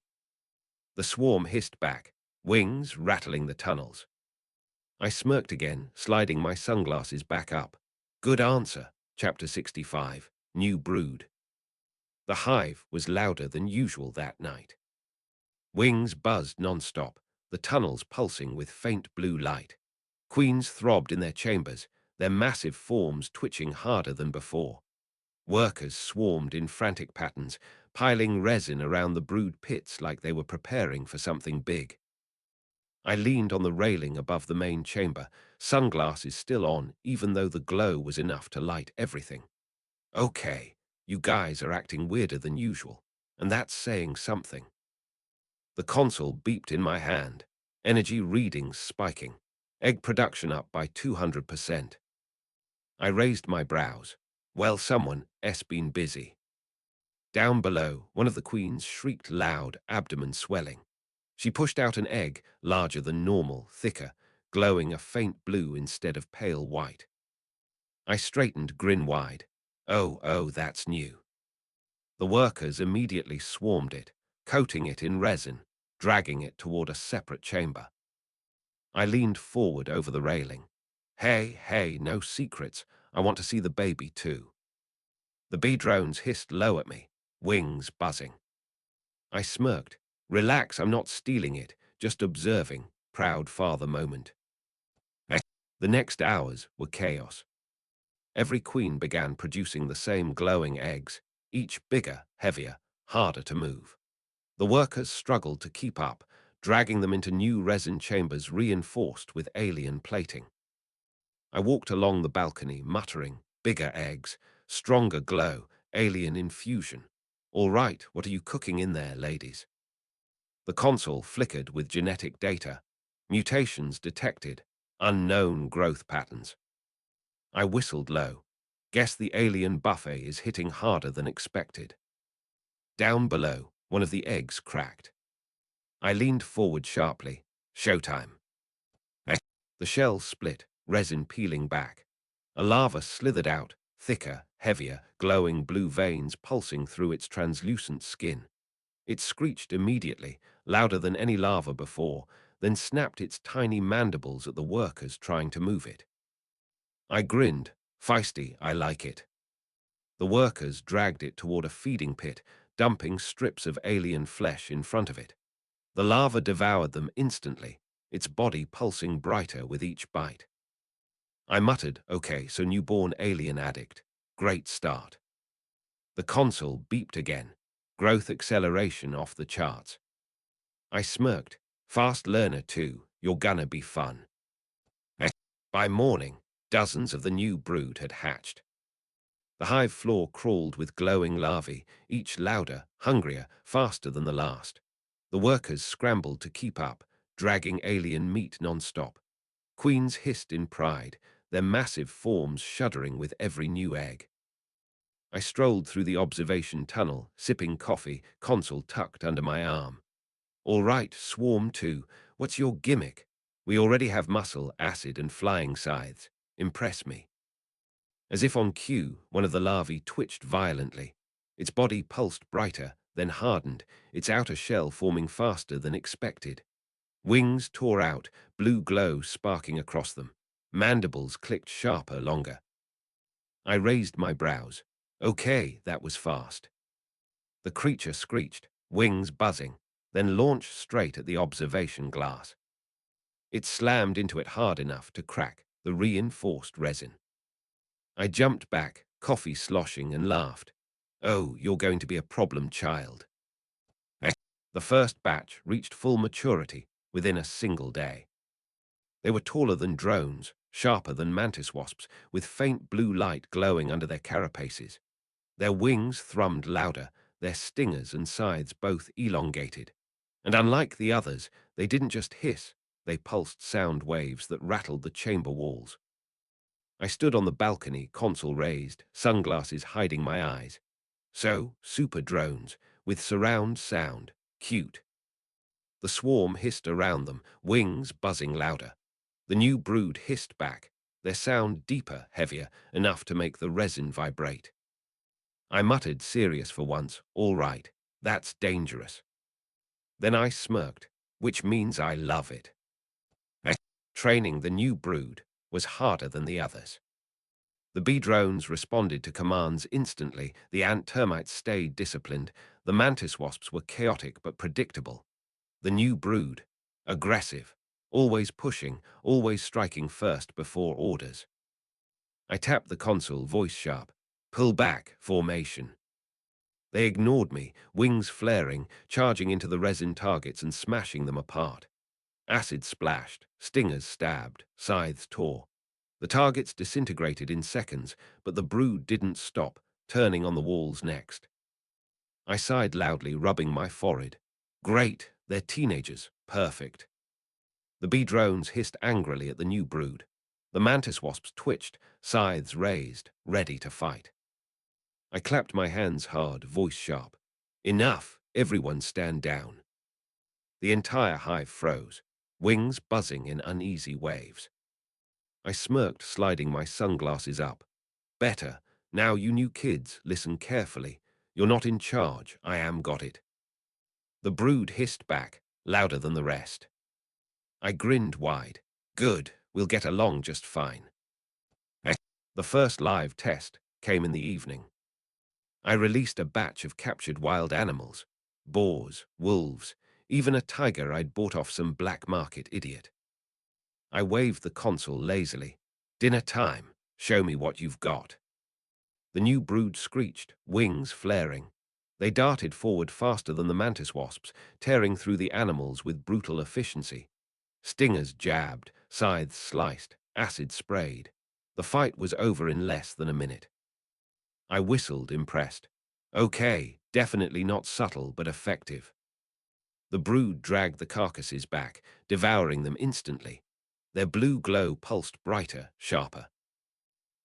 The swarm hissed back, wings rattling the tunnels. I smirked again, sliding my sunglasses back up. Good answer, Chapter 65, New Brood. The hive was louder than usual that night. Wings buzzed non-stop, the tunnels pulsing with faint blue light. Queens throbbed in their chambers, their massive forms twitching harder than before. Workers swarmed in frantic patterns, piling resin around the brood pits like they were preparing for something big. I leaned on the railing above the main chamber, sunglasses still on, even though the glow was enough to light everything. Okay, you guys are acting weirder than usual, and that's saying something. The console beeped in my hand, energy readings spiking, egg production up by 200%. I raised my brows. Well, someone's been busy. Down below, one of the queens shrieked loud, abdomen swelling. She pushed out an egg, larger than normal, thicker, glowing a faint blue instead of pale white. I straightened, grin wide. Oh, that's new. The workers immediately swarmed it, coating it in resin, dragging it toward a separate chamber. I leaned forward over the railing. Hey, no secrets. I want to see the baby too. The bee-drones hissed low at me, wings buzzing. I smirked. Relax, I'm not stealing it, just observing, proud father moment. The next hours were chaos. Every queen began producing the same glowing eggs, each bigger, heavier, harder to move. The workers struggled to keep up, dragging them into new resin chambers reinforced with alien plating. I walked along the balcony, muttering, bigger eggs, stronger glow, alien infusion. All right, what are you cooking in there, ladies? The console flickered with genetic data. Mutations detected. Unknown growth patterns. I whistled low. Guess the alien buffet is hitting harder than expected. Down below, one of the eggs cracked. I leaned forward sharply. Showtime. The shell split, resin peeling back. A larva slithered out, thicker, heavier, glowing blue veins pulsing through its translucent skin. It screeched immediately, louder than any larva before, then snapped its tiny mandibles at the workers trying to move it. I grinned. Feisty, I like it. The workers dragged it toward a feeding pit, dumping strips of alien flesh in front of it. The larva devoured them instantly, its body pulsing brighter with each bite. I muttered, okay, so newborn alien addict. Great start. The console beeped again. Growth acceleration off the charts. I smirked. Fast learner too, you're gonna be fun. By morning, dozens of the new brood had hatched. The hive floor crawled with glowing larvae, each louder, hungrier, faster than the last. The workers scrambled to keep up, dragging alien meat non-stop. Queens hissed in pride, their massive forms shuddering with every new egg. I strolled through the observation tunnel, sipping coffee, console tucked under my arm. All right, Swarm 2, what's your gimmick? We already have muscle, acid, and flying scythes. Impress me. As if on cue, one of the larvae twitched violently. Its body pulsed brighter, then hardened, its outer shell forming faster than expected. Wings tore out, blue glow sparking across them. Mandibles clicked sharper, longer. I raised my brows. Okay, that was fast. The creature screeched, wings buzzing, then launched straight at the observation glass. It slammed into it hard enough to crack the reinforced resin. I jumped back, coffee sloshing, and laughed. Oh, you're going to be a problem child. The first batch reached full maturity within a single day. They were taller than drones, sharper than mantis wasps, with faint blue light glowing under their carapaces. Their wings thrummed louder, their stingers and scythes both elongated. And unlike the others, they didn't just hiss, they pulsed sound waves that rattled the chamber walls. I stood on the balcony, console raised, sunglasses hiding my eyes. So, super drones, with surround sound, cute. The swarm hissed around them, wings buzzing louder. The new brood hissed back, their sound deeper, heavier, enough to make the resin vibrate. I muttered, serious for once, all right, that's dangerous. Then I smirked, which means I love it. Training the new brood was harder than the others. The bee drones responded to commands instantly, the ant termites stayed disciplined, the mantis wasps were chaotic but predictable. The new brood, aggressive, always pushing, always striking first before orders. I tapped the console, voice sharp. Pull back, formation. They ignored me, wings flaring, charging into the resin targets and smashing them apart. Acid splashed, stingers stabbed, scythes tore. The targets disintegrated in seconds, but the brood didn't stop, turning on the walls next. I sighed loudly, rubbing my forehead. Great, they're teenagers, perfect. The bee drones hissed angrily at the new brood. The mantis wasps twitched, scythes raised, ready to fight. I clapped my hands hard, voice sharp. Enough, everyone stand down. The entire hive froze, wings buzzing in uneasy waves. I smirked, sliding my sunglasses up. Better, now you new kids, listen carefully. You're not in charge, I am got it. The brood hissed back, louder than the rest. I grinned wide. Good, we'll get along just fine. The first live test came in the evening. I released a batch of captured wild animals, boars, wolves, even a tiger I'd bought off some black market idiot. I waved the console lazily. Dinner time. Show me what you've got. The new brood screeched, wings flaring. They darted forward faster than the mantis wasps, tearing through the animals with brutal efficiency. Stingers jabbed, scythes sliced, acid sprayed. The fight was over in less than a minute. I whistled, impressed. Okay, definitely not subtle, but effective. The brood dragged the carcasses back, devouring them instantly. Their blue glow pulsed brighter, sharper.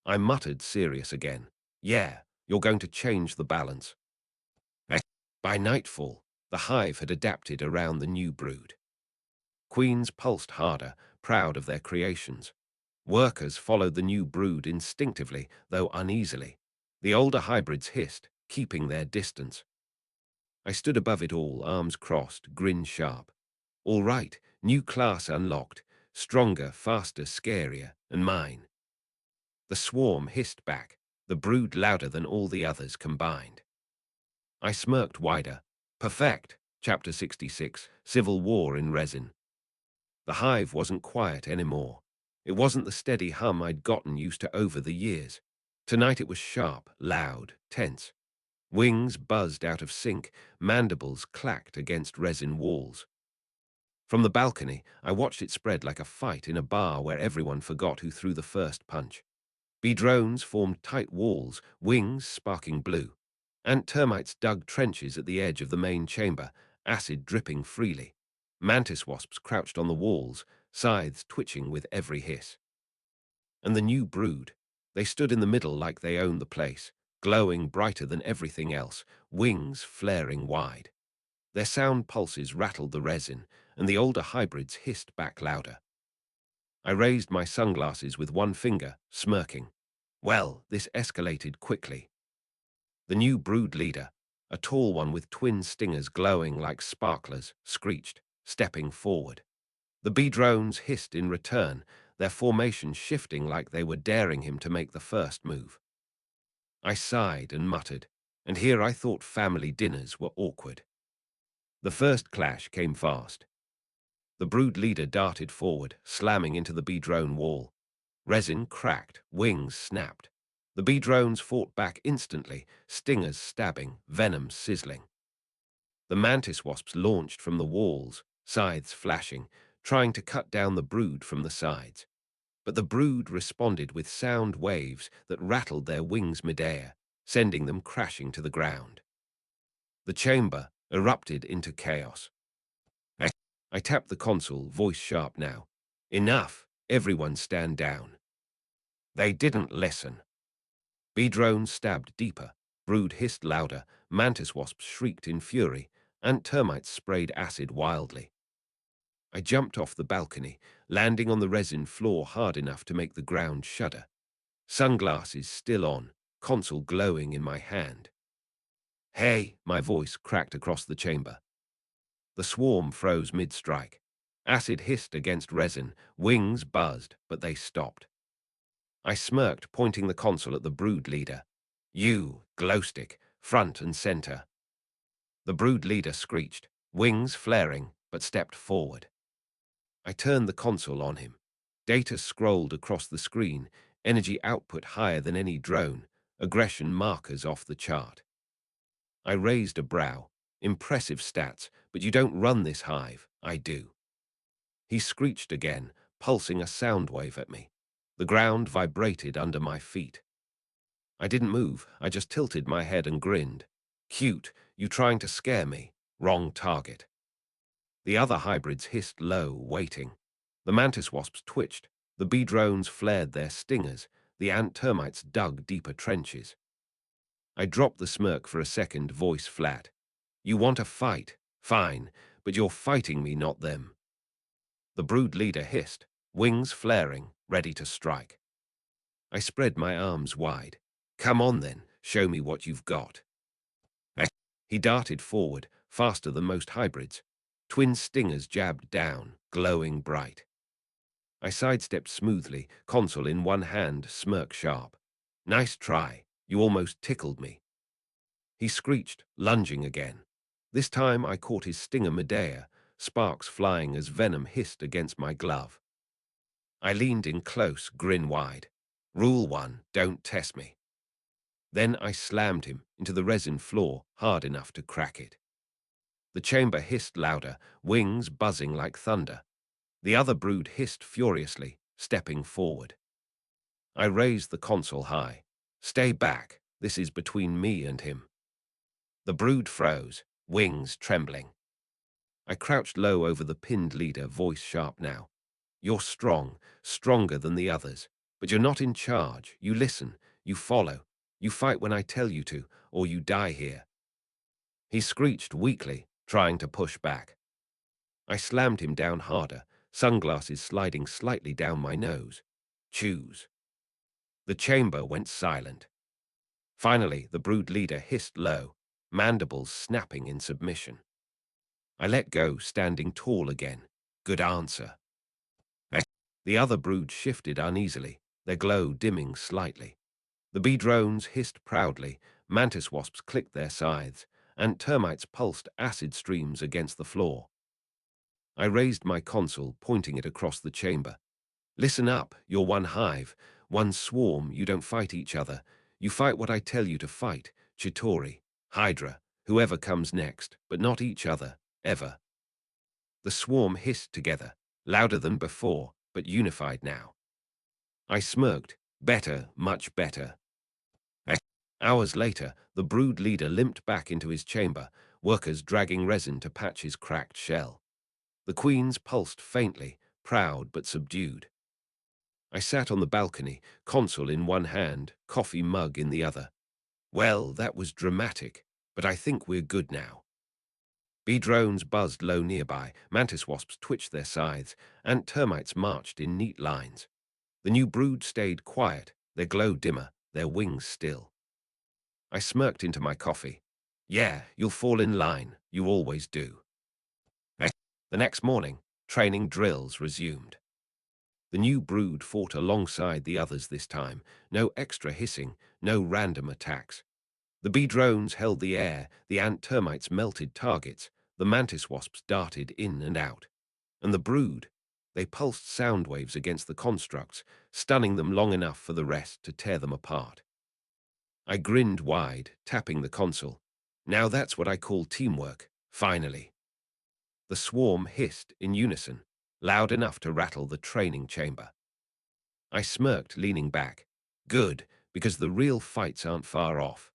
I muttered, serious again. Yeah, you're going to change the balance. By nightfall, the hive had adapted around the new brood. Queens pulsed harder, proud of their creations. Workers followed the new brood instinctively, though uneasily. The older hybrids hissed, keeping their distance. I stood above it all, arms crossed, grin sharp. All right, new class unlocked. Stronger, faster, scarier, and mine. The swarm hissed back, the brood louder than all the others combined. I smirked wider. Perfect. Chapter 66, Civil War in Resin. The hive wasn't quiet anymore. It wasn't the steady hum I'd gotten used to over the years. Tonight it was sharp, loud, tense. Wings buzzed out of sync, mandibles clacked against resin walls. From the balcony, I watched it spread like a fight in a bar where everyone forgot who threw the first punch. Bee drones formed tight walls, wings sparking blue. Ant termites dug trenches at the edge of the main chamber, acid dripping freely. Mantis wasps crouched on the walls, scythes twitching with every hiss. And the new brood. They stood in the middle like they owned the place, glowing brighter than everything else, wings flaring wide. Their sound pulses rattled the resin, and the older hybrids hissed back louder. I raised my sunglasses with one finger, smirking. Well, this escalated quickly. The new brood leader, a tall one with twin stingers glowing like sparklers, screeched, stepping forward. The bee drones hissed in return, their formation shifting like they were daring him to make the first move. I sighed and muttered, and here I thought family dinners were awkward. The first clash came fast. The brood leader darted forward, slamming into the bee drone wall. Resin cracked, wings snapped. The bee drones fought back instantly, stingers stabbing, venom sizzling. The mantis wasps launched from the walls, scythes flashing, trying to cut down the brood from the sides. But the brood responded with sound waves that rattled their wings midair, sending them crashing to the ground. The chamber erupted into chaos. I tapped the console, voice sharp now. Enough, everyone stand down. They didn't listen. Bee drones stabbed deeper, brood hissed louder, mantis wasps shrieked in fury, and termites sprayed acid wildly. I jumped off the balcony, landing on the resin floor hard enough to make the ground shudder. Sunglasses still on, console glowing in my hand. Hey, my voice cracked across the chamber. The swarm froze mid-strike. Acid hissed against resin, wings buzzed, but they stopped. I smirked, pointing the console at the brood leader. You, glowstick, front and center. The brood leader screeched, wings flaring, but stepped forward. I turned the console on him. Data scrolled across the screen, energy output higher than any drone, aggression markers off the chart. I raised a brow. Impressive stats, but you don't run this hive. I do. He screeched again, pulsing a sound wave at me. The ground vibrated under my feet. I didn't move, I just tilted my head and grinned. Cute, you trying to scare me? Wrong target. The other hybrids hissed low, waiting. The mantis wasps twitched, the bee drones flared their stingers, the ant termites dug deeper trenches. I dropped the smirk for a second, voice flat. You want a fight? Fine, but you're fighting me, not them. The brood leader hissed, wings flaring, ready to strike. I spread my arms wide. Come on then, show me what you've got. He darted forward, faster than most hybrids. Twin stingers jabbed down, glowing bright. I sidestepped smoothly, console in one hand, smirk sharp. Nice try, you almost tickled me. He screeched, lunging again. This time I caught his stinger midair, sparks flying as venom hissed against my glove. I leaned in close, grin wide. Rule 1, don't test me. Then I slammed him into the resin floor hard enough to crack it. The chamber hissed louder, wings buzzing like thunder. The other brood hissed furiously, stepping forward. I raised the console high. Stay back, this is between me and him. The brood froze, wings trembling. I crouched low over the pinned leader, voice sharp now. You're strong, stronger than the others, but you're not in charge. You listen, you follow, you fight when I tell you to, or you die here. He screeched weakly, trying to push back. I slammed him down harder, sunglasses sliding slightly down my nose. Choose. The chamber went silent. Finally, the brood leader hissed low, mandibles snapping in submission. I let go, standing tall again. Good answer. The other brood shifted uneasily, their glow dimming slightly. The bee drones hissed proudly, mantis wasps clicked their scythes, and termites pulsed acid streams against the floor. I raised my console, pointing it across the chamber. Listen up, you're one hive, one swarm, you don't fight each other. You fight what I tell you to fight, Chitauri, Hydra, whoever comes next, but not each other, ever. The swarm hissed together, louder than before, but unified now. I smirked. Better, much better. Hours later, the brood leader limped back into his chamber, workers dragging resin to patch his cracked shell. The queens pulsed faintly, proud but subdued. I sat on the balcony, console in one hand, coffee mug in the other. Well, that was dramatic, but I think we're good now. Bee drones buzzed low nearby, mantis wasps twitched their scythes, and termites marched in neat lines. The new brood stayed quiet, their glow dimmer, their wings still. I smirked into my coffee. Yeah, you'll fall in line, you always do. The next morning, training drills resumed. The new brood fought alongside the others this time, no extra hissing, no random attacks. The bee drones held the air, the ant termites melted targets, the mantis wasps darted in and out. And the brood, they pulsed sound waves against the constructs, stunning them long enough for the rest to tear them apart. I grinned wide, tapping the console. Now that's what I call teamwork, finally. The swarm hissed in unison, loud enough to rattle the training chamber. I smirked, leaning back. Good, because the real fights aren't far off.